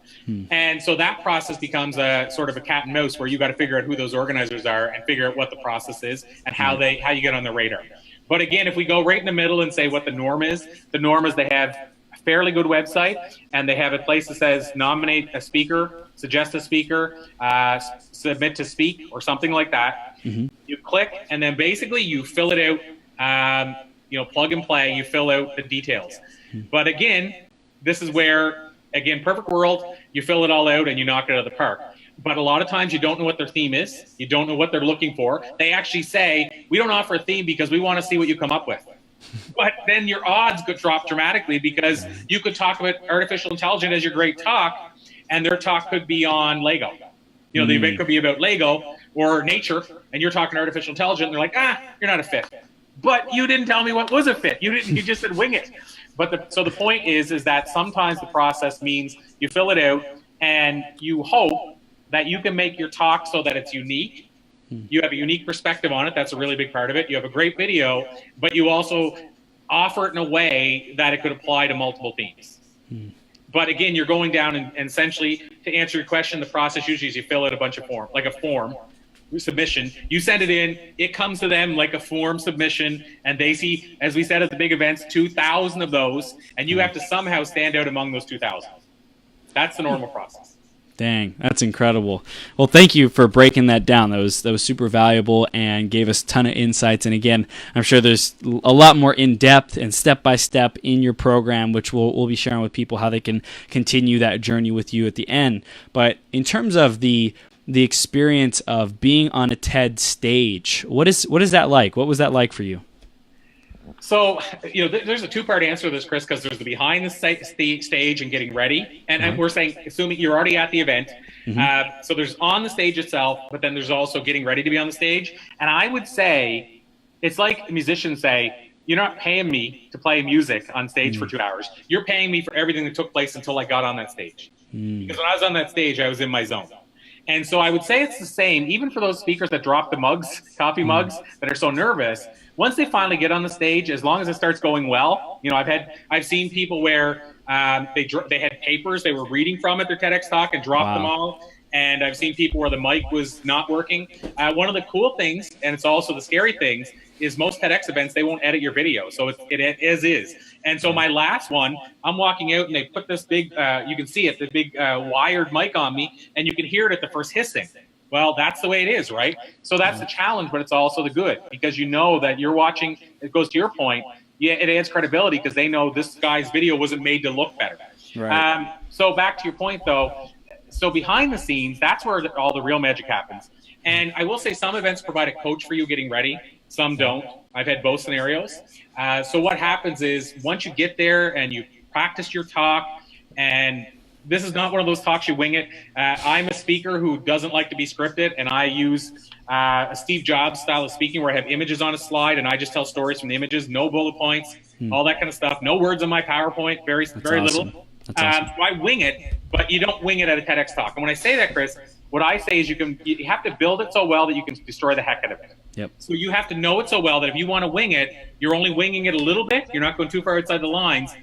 B: And so that process becomes a sort of a cat and mouse where you got to figure out who those organizers are and figure out what the process is and how you get on the radar. But again, if we go right in the middle and say what the norm is they have a fairly good website, and they have a place that says nominate a speaker, suggest a speaker, submit to speak, or something like that. You click, and then basically you fill it out. Plug and play, you fill out the details. But again, this is where, again, perfect world, you fill it all out and you knock it out of the park. But a lot of times you don't know what their theme is. You don't know what they're looking for. They actually say, we don't offer a theme because we want to see what you come up with. But then your odds could drop dramatically because you could talk about artificial intelligence as your great talk, and their talk could be on Lego. You know, the event could be about Lego or nature, and you're talking artificial intelligence, and they're like, you're not a fit. But you didn't tell me what was a fit. You just said wing it. But so the point is that sometimes the process means you fill it out and you hope that you can make your talk so that it's unique. You have a unique perspective on it. That's a really big part of it. You have a great video, but you also offer it in a way that it could apply to multiple themes. But again, you're going down and essentially, to answer your question, the process usually is you fill out a bunch of form, like a form submission. You send it in, it comes to them like a form submission, and they see, as we said at the big events, 2,000 of those, and you have to somehow stand out among those 2,000. That's the normal process.
A: Dang, that's incredible. Well, thank you for breaking that down. That was super valuable and gave us a ton of insights. And again, I'm sure there's a lot more in depth and step by step in your program, which we'll be sharing with people how they can continue that journey with you at the end. But in terms of the experience of being on a TED stage, what is that like? What was that like for you?
B: So, there's a two-part answer to this, Chris, because there's the behind the stage and getting ready. And we're saying, assuming you're already at the event. So there's on the stage itself, but then there's also getting ready to be on the stage. And I would say, it's like musicians say, you're not paying me to play music on stage for 2 hours. You're paying me for everything that took place until I got on that stage. Because when I was on that stage, I was in my zone. And so I would say it's the same, even for those speakers that drop the mugs, coffee mugs, that are so nervous. Once they finally get on the stage, as long as it starts going well, I've seen people where they had papers they were reading from at their TEDx talk and dropped them all. And I've seen people where the mic was not working. One of the cool things, and it's also the scary things, is most TEDx events, they won't edit your video. So it is. And so my last one, I'm walking out and they put this big, you can see it, the big wired mic on me, and you can hear it at the first hissing. Well, that's the way it is, right? So that's the challenge, but it's also the good, because you know that you're watching, it goes to your point, it adds credibility because they know this guy's video wasn't made to look better. Right. So back to your point though, so behind the scenes, that's where all the real magic happens. And I will say some events provide a coach for you getting ready. Some don't. I've had both scenarios. So what happens is once you get there and you practice your talk, and this is not one of those talks you wing it. I'm a speaker who doesn't like to be scripted, and I use a Steve Jobs style of speaking where I have images on a slide and I just tell stories from the images, no bullet points, all that kind of stuff. No words on my PowerPoint, very
A: awesome.
B: little.
A: That's awesome.
B: So I wing it, but you don't wing it at a TEDx talk. And when I say that, Chris, what I say is you have to build it so well that you can destroy the heck out of it.
A: Yep.
B: So you have to know it so well that if you want to wing it, you're only winging it a little bit. You're not going too far outside the lines,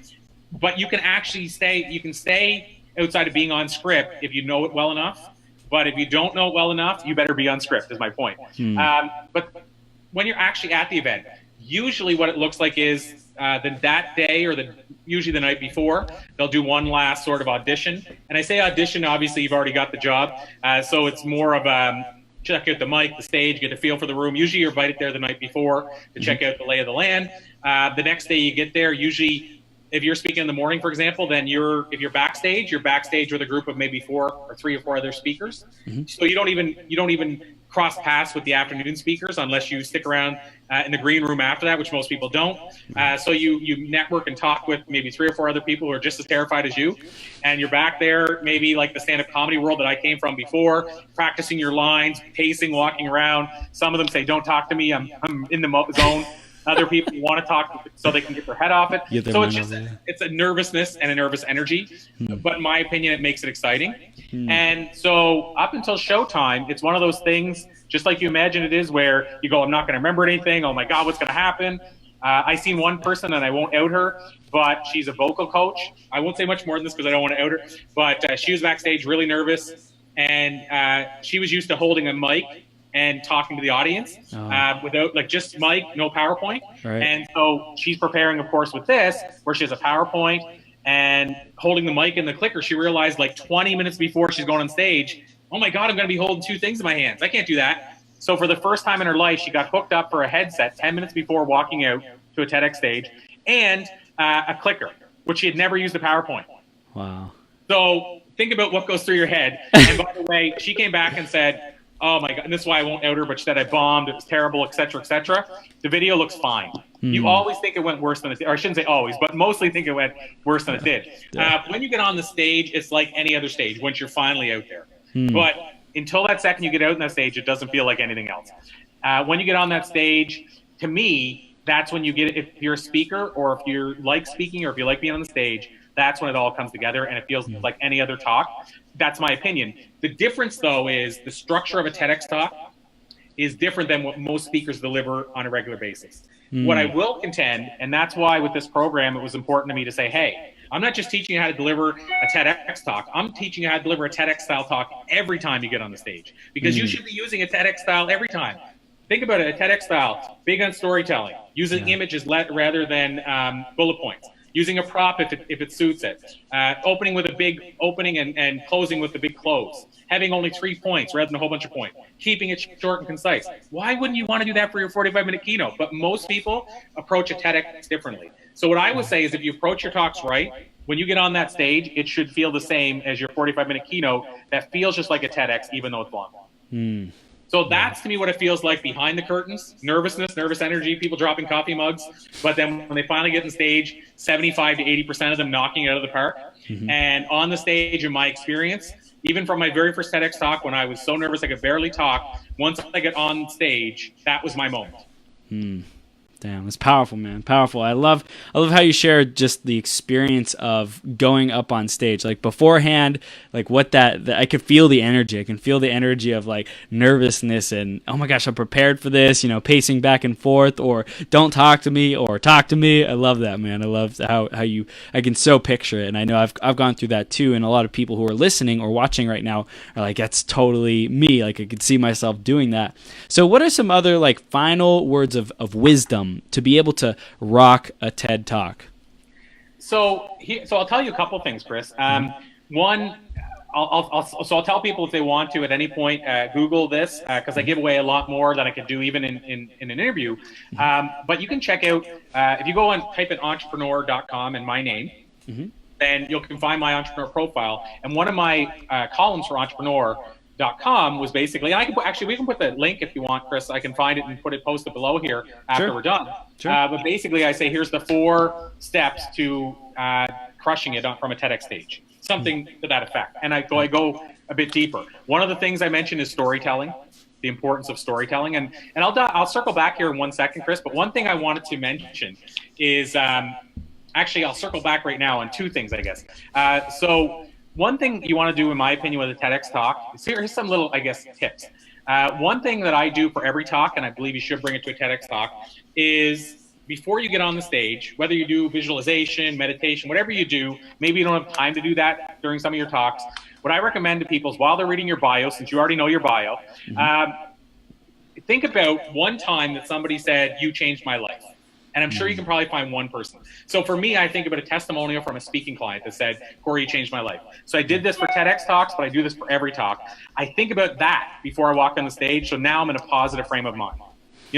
B: but you can actually stay outside of being on script if you know it well enough. But if you don't know it well enough, you better be on script, is my point. But when you're actually at the event, usually what it looks like is that day or usually the night before, they'll do one last sort of audition. And I say audition, obviously you've already got the job. So it's more of check out the mic, the stage, get a feel for the room. Usually you're invited there the night before to check out the lay of the land. The next day you get there, usually if you're speaking in the morning, for example, then if you're backstage with a group of maybe 4 or 3 or 4 other speakers. So you don't even cross paths with the afternoon speakers unless you stick around in the green room after that, which most people don't. So you network and talk with maybe 3 or 4 other people who are just as terrified as you. And you're back there, maybe like the stand-up comedy world that I came from before, practicing your lines, pacing, walking around. Some of them say, don't talk to me, I'm in the zone. Other people want to talk so they can get their head off it. So it's a nervousness and a nervous energy. But in my opinion, it makes it exciting. And so up until showtime, it's one of those things, just like you imagine it is, where you go, I'm not going to remember anything. Oh my God, what's going to happen? I seen one person, and I won't out her, but she's a vocal coach. I won't say much more than this because I don't want to out her. But she was backstage really nervous, and she was used to holding a mic and talking to the audience without just mic, no PowerPoint. Right. And so she's preparing, of course, with this, where she has a PowerPoint and holding the mic and the clicker. She realized 20 minutes before she's going on stage, oh my God, I'm going to be holding 2 things in my hands. I can't do that. So for the first time in her life, she got hooked up for a headset 10 minutes before walking out to a TEDx stage, and a clicker, which she had never used a PowerPoint.
A: Wow.
B: So think about what goes through your head. And by the way, she came back and said, oh my God, and this is why I won't out her, but she said I bombed, it was terrible, et cetera, et cetera. The video looks fine. You always think it went worse than it did. Or I shouldn't say always, but mostly think it went worse than it did. When you get on the stage, it's like any other stage once you're finally out there. But until that second you get out on that stage, it doesn't feel like anything else. When you get on that stage, to me, that's when you get, if you're a speaker or if you like speaking or if you like being on the stage, that's when it all comes together and it feels like any other talk. That's my opinion. The difference, though, is the structure of a TEDx talk is different than what most speakers deliver on a regular basis. What I will contend, and that's why with this program, it was important to me to say, hey, I'm not just teaching you how to deliver a TEDx talk. I'm teaching you how to deliver a TEDx style talk every time you get on the stage, because you should be using a TEDx style every time. Think about it, a TEDx style, big on storytelling, using images rather than bullet points, using a prop if it suits it, opening with a big opening and closing with a big close, having only 3 points rather than a whole bunch of points, keeping it short and concise. Why wouldn't you want to do that for your 45-minute keynote? But most people approach a TEDx differently. So what I would say is if you approach your talks right, when you get on that stage, it should feel the same as your 45-minute keynote that feels just like a TEDx, even though it's long. So that's, to me, what it feels like behind the curtains. Nervousness, nervous energy, people dropping coffee mugs. But then when they finally get on stage, 75 to 80% of them knocking it out of the park. And on the stage, in my experience, even from my very first TEDx talk, when I was so nervous I could barely talk, once I get on stage, that was my moment.
A: Damn, it's powerful, man. Powerful. I love how you shared just the experience of going up on stage. Like beforehand, like what that I could feel the energy. I can feel the energy of like nervousness and, oh my gosh, I'm prepared for this, pacing back and forth, or don't talk to me or talk to me. I love that, man. I love how I can so picture it. And I know I've gone through that too. And a lot of people who are listening or watching right now are like, that's totally me. Like I could see myself doing that. So what are some other like final words of wisdom to be able to rock a TED Talk?
B: So I'll tell you a couple things, Chris. One, I'll tell people if they want to at any point, Google this, because I give away a lot more than I could do even in an interview. But you can check out, if you go and type in entrepreneur.com and my name, then you can find my entrepreneur profile. And one of my columns for entrepreneur.com was basically, and we can put the link if you want, Chris. I can find it and post it below here after we're done. But basically, I say here's the 4 steps to crushing it from a TEDx stage, something to that effect. And I go a bit deeper. One of the things I mentioned is storytelling, the importance of storytelling, and I'll circle back here in 1 second, Chris. But one thing I wanted to mention is actually I'll circle back right now on 2 things, I guess. So one thing you want to do, in my opinion, with a TEDx talk, here's some little, I guess, tips. One thing that I do for every talk, and I believe you should bring it to a TEDx talk, is before you get on the stage, whether you do visualization, meditation, whatever you do, maybe you don't have time to do that during some of your talks. What I recommend to people is while they're reading your bio, since you already know your bio, think about one time that somebody said, you changed my life. And I'm sure you can probably find one person. So for me, I think about a testimonial from a speaking client that said, Corey, you changed my life. So I did this for TEDx talks, but I do this for every talk. I think about that before I walk on the stage. So now I'm in a positive frame of mind.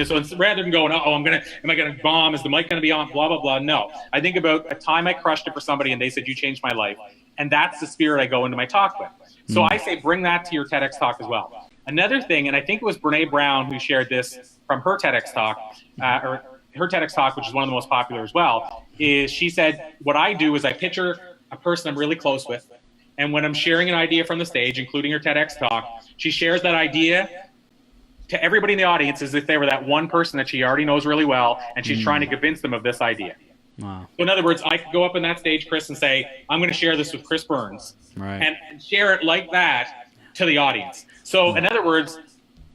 B: So it's, rather than going, am I going to bomb? Is the mic going to be on? Blah, blah, blah. No. I think about a time I crushed it for somebody and they said, you changed my life. And that's the spirit I go into my talk with. So I say, bring that to your TEDx talk as well. Another thing, and I think it was Brene Brown who shared this from her TEDx talk, or her TEDx talk, which is one of the most popular as well, is she said, what I do is I picture a person I'm really close with. And when I'm sharing an idea from the stage, including her TEDx talk, she shares that idea to everybody in the audience as if they were that one person that she already knows really well, and she's trying to convince them of this idea. Wow. So in other words, I could go up on that stage, Chris, and say, I'm going to share this with Chris Burns, and share it like that to the audience. So in other words,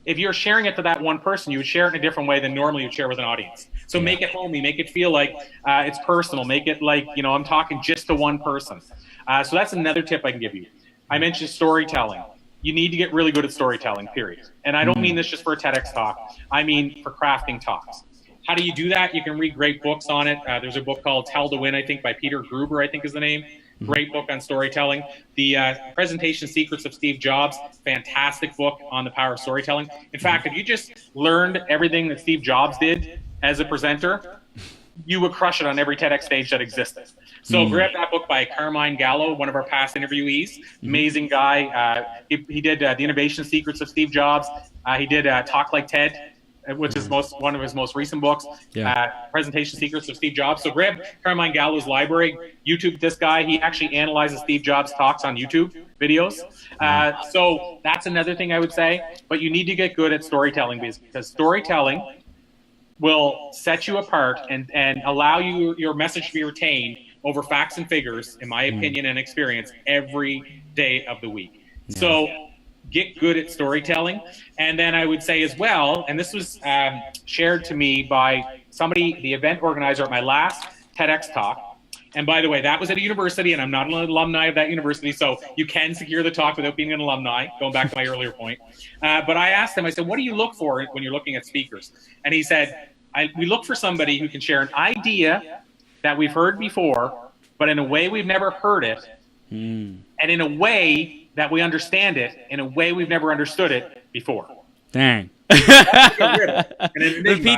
B: if you're sharing it to that one person, you would share it in a different way than normally you'd share with an audience. So make it homey, make it feel like it's personal, make it like, I'm talking just to one person. So that's another tip I can give you. I mentioned storytelling. You need to get really good at storytelling, period. And I don't mean this just for a TEDx talk. I mean for crafting talks. How do you do that? You can read great books on it. There's a book called Tell to Win, I think, by Peter Gruber, I think is the name. Great book on storytelling. The Presentation Secrets of Steve Jobs, fantastic book on the power of storytelling. In fact, if you just learned everything that Steve Jobs did as a presenter, you would crush it on every TEDx stage that existed. So grab that book by Carmine Gallo, one of our past interviewees. Amazing guy. He did The Innovation Secrets of Steve Jobs. He did Talk Like TED. which is one of his most recent books, Presentation Secrets of Steve Jobs. So grab Carmine Gallo's library, YouTube this guy. He actually analyzes Steve Jobs' talks on YouTube videos. So that's another thing I would say. But you need to get good at storytelling, because storytelling will set you apart and allow your message to be retained over facts and figures, in my opinion and experience, every day of the week. So get good at storytelling. And then I would say as well, and this was shared to me by somebody, the event organizer at my last TEDx talk. And by the way, that was at a university, and I'm not an alumni of that university, so you can secure the talk without being an alumni, going back to my earlier point. But I asked him, I said, what do you look for when you're looking at speakers? And he said, we look for somebody who can share an idea that we've heard before, but in a way we've never heard it, and in a way that we understand it, in a way we've never understood it before.
A: Dang. Repeat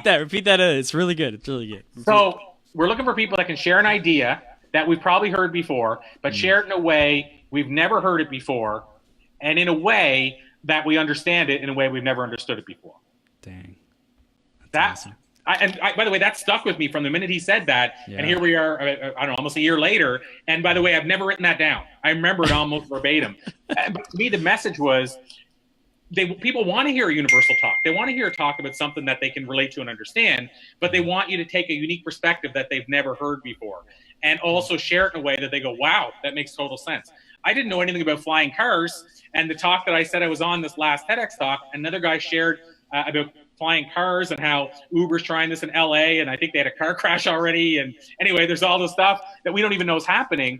A: that. It's really good. It's really good.
B: So we're looking for people that can share an idea that we've probably heard before, but share it in a way we've never heard it before, and in a way that we understand it in a way we've never understood it before.
A: Dang.
B: That's awesome. By the way, that stuck with me from the minute he said that, and here we are, I don't know, almost a year later, and by the way, I've never written that down. I remember it almost verbatim. But to me, the message was, people want to hear a universal talk. They want to hear a talk about something that they can relate to and understand, but they want you to take a unique perspective that they've never heard before, and also share it in a way that they go, wow, that makes total sense. I didn't know anything about flying cars, and the talk that I said I was on, this last TEDx talk, another guy shared about flying cars and how Uber's trying this in LA, and I think they had a car crash already. And anyway, there's all this stuff that we don't even know is happening.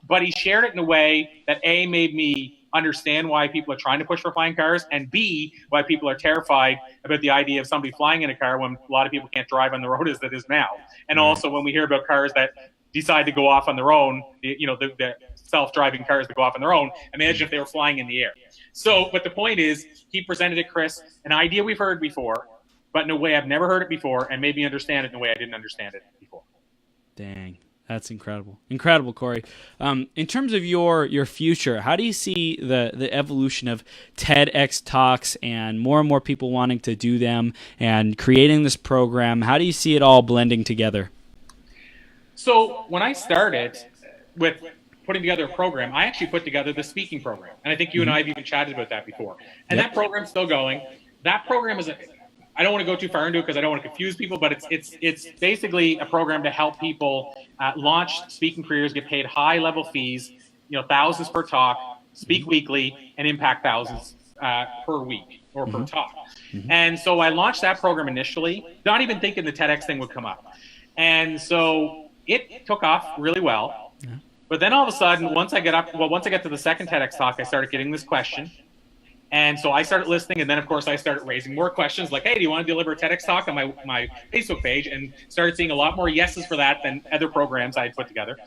B: But he shared it in a way that A, made me understand why people are trying to push for flying cars, and B, why people are terrified about the idea of somebody flying in a car when a lot of people can't drive on the road as it is now. And also when we hear about cars that decide to go off on their own, the self-driving cars that go off on their own, imagine if they were flying in the air. So, but the point is, he presented it, Chris, an idea we've heard before, but in a way I've never heard it before, and made me understand it in a way I didn't understand it before.
A: Dang, that's incredible. Incredible, Corey. In terms of your future, how do you see the evolution of TEDx talks and more people wanting to do them and creating this program? How do you see it all blending together?
B: So when I started with putting together a program, I actually put together the speaking program. And I think you and I have even chatted about that before. And that program's still going. That program is, I don't want to go too far into it because I don't want to confuse people, but it's basically a program to help people launch speaking careers, get paid high-level fees, thousands per talk, speak weekly, and impact thousands per week or per talk. And so I launched that program initially, not even thinking the TEDx thing would come up. And so it took off really well. But then all of a sudden, once I get to the second TEDx talk, I started getting this question. And so I started listening, and then of course I started raising more questions like, hey, do you want to deliver a TEDx talk on my Facebook page? And started seeing a lot more yeses for that than other programs I had put together.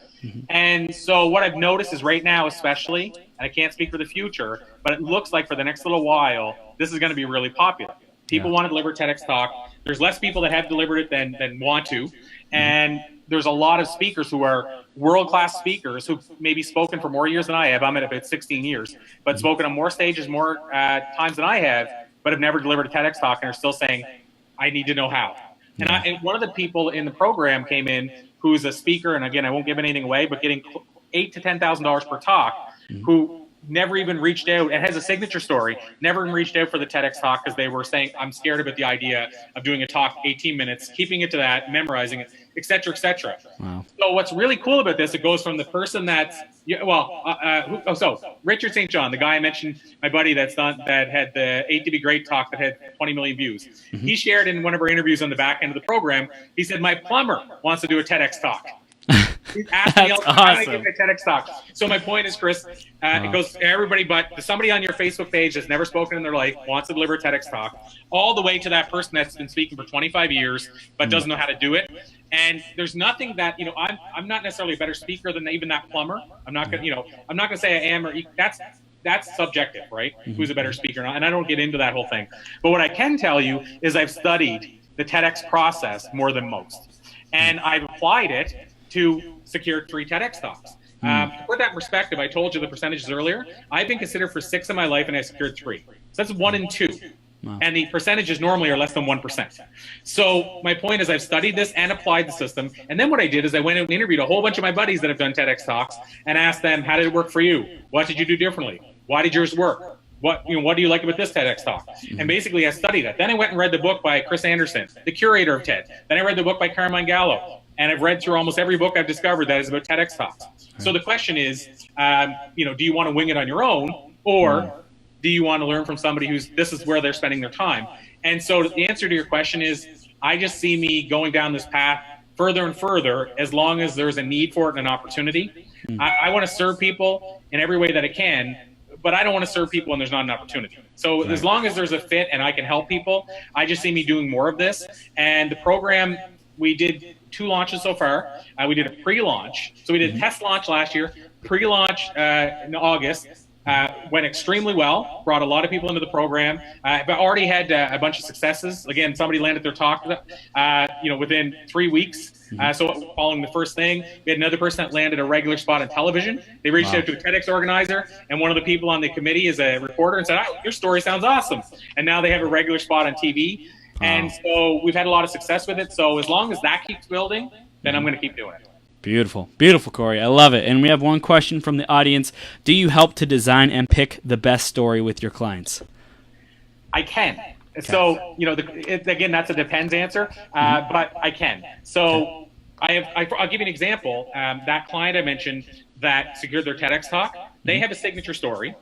B: And so what I've noticed is right now especially, and I can't speak for the future, but it looks like for the next little while, this is going to be really popular. People want to deliver TEDx talk. There's less people that have delivered it than want to. And there's a lot of speakers who are world-class speakers who've maybe spoken for more years than I have. I'm at about 16 years, but spoken on more stages, more times than I have, but have never delivered a TEDx talk and are still saying, I need to know how. And one of the people in the program came in who's a speaker, and again, I won't give anything away, but getting $8,000 to $10,000 per talk, who never even reached out, and has a signature story, never even reached out for the TEDx talk because they were saying, I'm scared about the idea of doing a talk 18 minutes, keeping it to that, memorizing it, et cetera, et cetera. Wow. So what's really cool about this, it goes from the person that's, Richard St. John, the guy I mentioned, my buddy that had the 8 to Be Great talk that had 20 million views. He shared in one of our interviews on the back end of the program, he said, my plumber wants to do a TEDx talk. He's asked me, how do I get my TEDx talk? So my point is, Chris, it goes to everybody, but somebody on your Facebook page that's never spoken in their life wants to deliver a TEDx talk, all the way to that person that's been speaking for 25 years but doesn't know how to do it. And there's nothing that, I'm not necessarily a better speaker than even that plumber. I'm not gonna say I am, or that's subjective, right? Who's a better speaker? And I don't get into that whole thing. But what I can tell you is I've studied the TEDx process more than most, and I've applied it to secure 3 TEDx talks. To put that in perspective, I told you the percentages earlier. I've been considered for 6 in my life, and I secured 3. So that's 1 in 2. And the percentages normally are less than 1%. So my point is I've studied this and applied the system. And then what I did is I went out and interviewed a whole bunch of my buddies that have done TEDx talks and asked them, how did it work for you? What did you do differently? Why did yours work? What do you like about this TEDx talk? And basically I studied it. Then I went and read the book by Chris Anderson, the curator of TED. Then I read the book by Carmine Gallo. And I've read through almost every book I've discovered that is about TEDx talks. So the question is, do you want to wing it on your own, or do you want to learn from somebody this is where they're spending their time? And so the answer to your question is, I just see me going down this path further and further as long as there's a need for it and an opportunity. I want to serve people in every way that I can, but I don't want to serve people when there's not an opportunity. So as long as there's a fit and I can help people, I just see me doing more of this. And the program, we did 2 launches so far. We did a pre-launch. So we did a test launch last year, pre-launch in August. Went extremely well, brought a lot of people into the program, but already had a bunch of successes. Again, somebody landed their talk, within 3 weeks. So following the first thing, we had another person that landed a regular spot on television. They reached out to a TEDx organizer, and one of the people on the committee is a reporter and said, your story sounds awesome. And now they have a regular spot on TV. And so we've had a lot of success with it. So as long as that keeps building, then I'm going to keep doing it.
A: Beautiful. Beautiful, Corey. I love it. And we have one question from the audience. Do you help to design and pick the best story with your clients?
B: I can. Okay. So, again, that's a depends answer, but I can. So I'll give you an example. That client I mentioned that secured their TEDx talk, they have a signature story,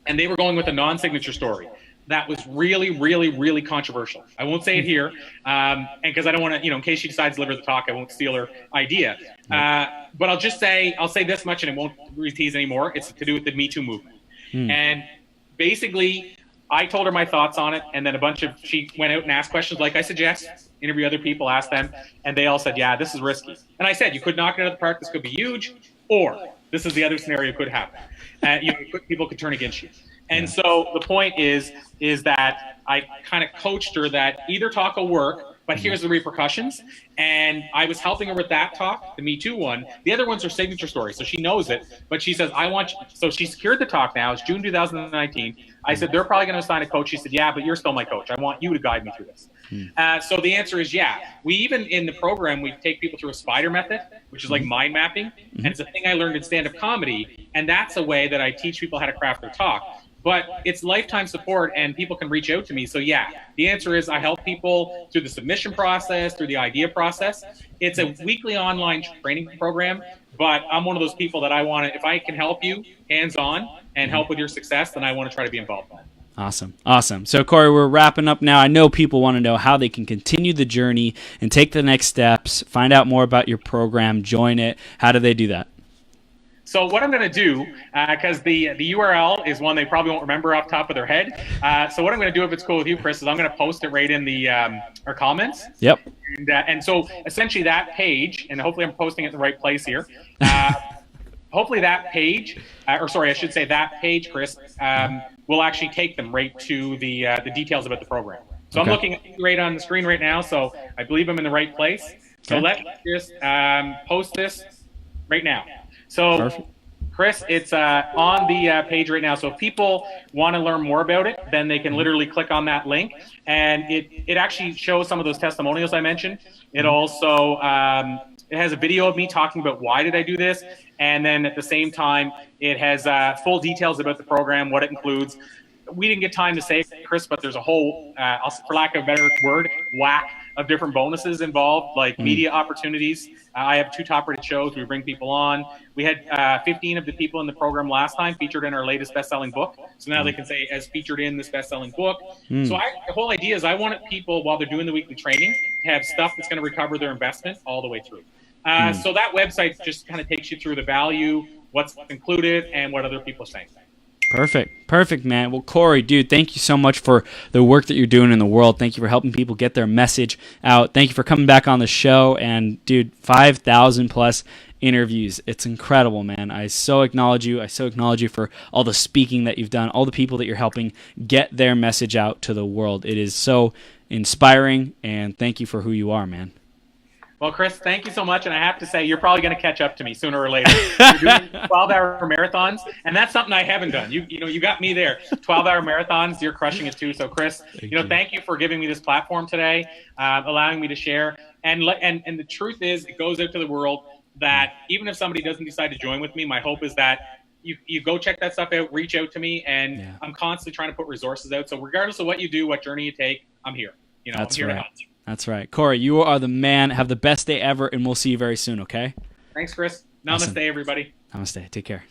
B: and they were going with a non-signature story. That was really, really, really controversial. I won't say it here, and because I don't want to, in case she decides to deliver the talk, I won't steal her idea. But I'll say this much, and it won't re-tease anymore. It's to do with the Me Too movement. And basically, I told her my thoughts on it, and then she went out and asked questions like I suggest, interview other people, ask them, and they all said, yeah, this is risky. And I said, you could knock it out of the park, this could be huge, or this is the other scenario could happen. People could turn against you. And so the point is that I kind of coached her that either talk will work, but here's the repercussions. And I was helping her with that talk, the Me Too one. The other ones are signature stories, so she knows it. But she says, so she secured the talk now. It's June 2019. I said, they're probably going to assign a coach. She said, yeah, but you're still my coach. I want you to guide me through this. So the answer is, yeah. We even, in the program, we take people through a spider method, which is like mind mapping. And it's a thing I learned in stand-up comedy. And that's a way that I teach people how to craft their talk. But it's lifetime support, and people can reach out to me. So yeah, the answer is I help people through the submission process, through the idea process. It's a weekly online training program, but I'm one of those people that if I can help you hands-on and help with your success, then I want to try to be involved in it.
A: Awesome. So Corey, we're wrapping up now. I know people want to know how they can continue the journey and take the next steps, find out more about your program, join it. How do they do that?
B: So what I'm going to do, because the URL is one they probably won't remember off the top of their head. So what I'm going to do, if it's cool with you, Chris, is I'm going to post it right in the our comments.
A: Yep.
B: And so essentially that page, and hopefully I'm posting it in the right place here. Hopefully that page, that page, Chris, will actually take them right to the details about the program. So I'm looking right on the screen right now, so I believe I'm in the right place. So let's just post this right now. So, perfect. Chris, it's on the page right now. So if people want to learn more about it, then they can literally click on that link. And it actually shows some of those testimonials I mentioned. It also it has a video of me talking about why did I do this. And then at the same time, it has full details about the program, what it includes. We didn't get time to say it, Chris, but there's a whole, for lack of a better word, whack of different bonuses involved, like media opportunities. I have 2 top-rated shows. We bring people on. We had 15 of the people in the program last time featured in our latest best-selling book. So now they can say, as featured in this best-selling book. So the whole idea is I wanted people, while they're doing the weekly training, to have stuff that's going to recover their investment all the way through. So that website just kind of takes you through the value, what's included, and what other people are saying.
A: Perfect, man. Well, Corey, dude, thank you so much for the work that you're doing in the world. Thank you for helping people get their message out. Thank you for coming back on the show. And, dude, 5,000 plus interviews. It's incredible, man. I so acknowledge you. I so acknowledge you for all the speaking that you've done, all the people that you're helping get their message out to the world. It is so inspiring, and thank you for who you are, man.
B: Well, Chris, thank you so much. And I have to say, you're probably going to catch up to me sooner or later. You're doing 12-hour marathons, and that's something I haven't done. You got me there. 12-hour marathons, you're crushing it too. So, Chris, thank you for giving me this platform today, allowing me to share. And the truth is, it goes out to the world that even if somebody doesn't decide to join with me, my hope is that you go check that stuff out, reach out to me, and I'm constantly trying to put resources out. So regardless of what you do, what journey you take, I'm here.
A: That's
B: I'm here
A: right.
B: to help you.
A: That's right. Corey, you are the man. Have the best day ever, and we'll see you very soon, okay?
B: Thanks, Chris. Namaste,
A: Awesome.
B: everybody.
A: Namaste. Take care.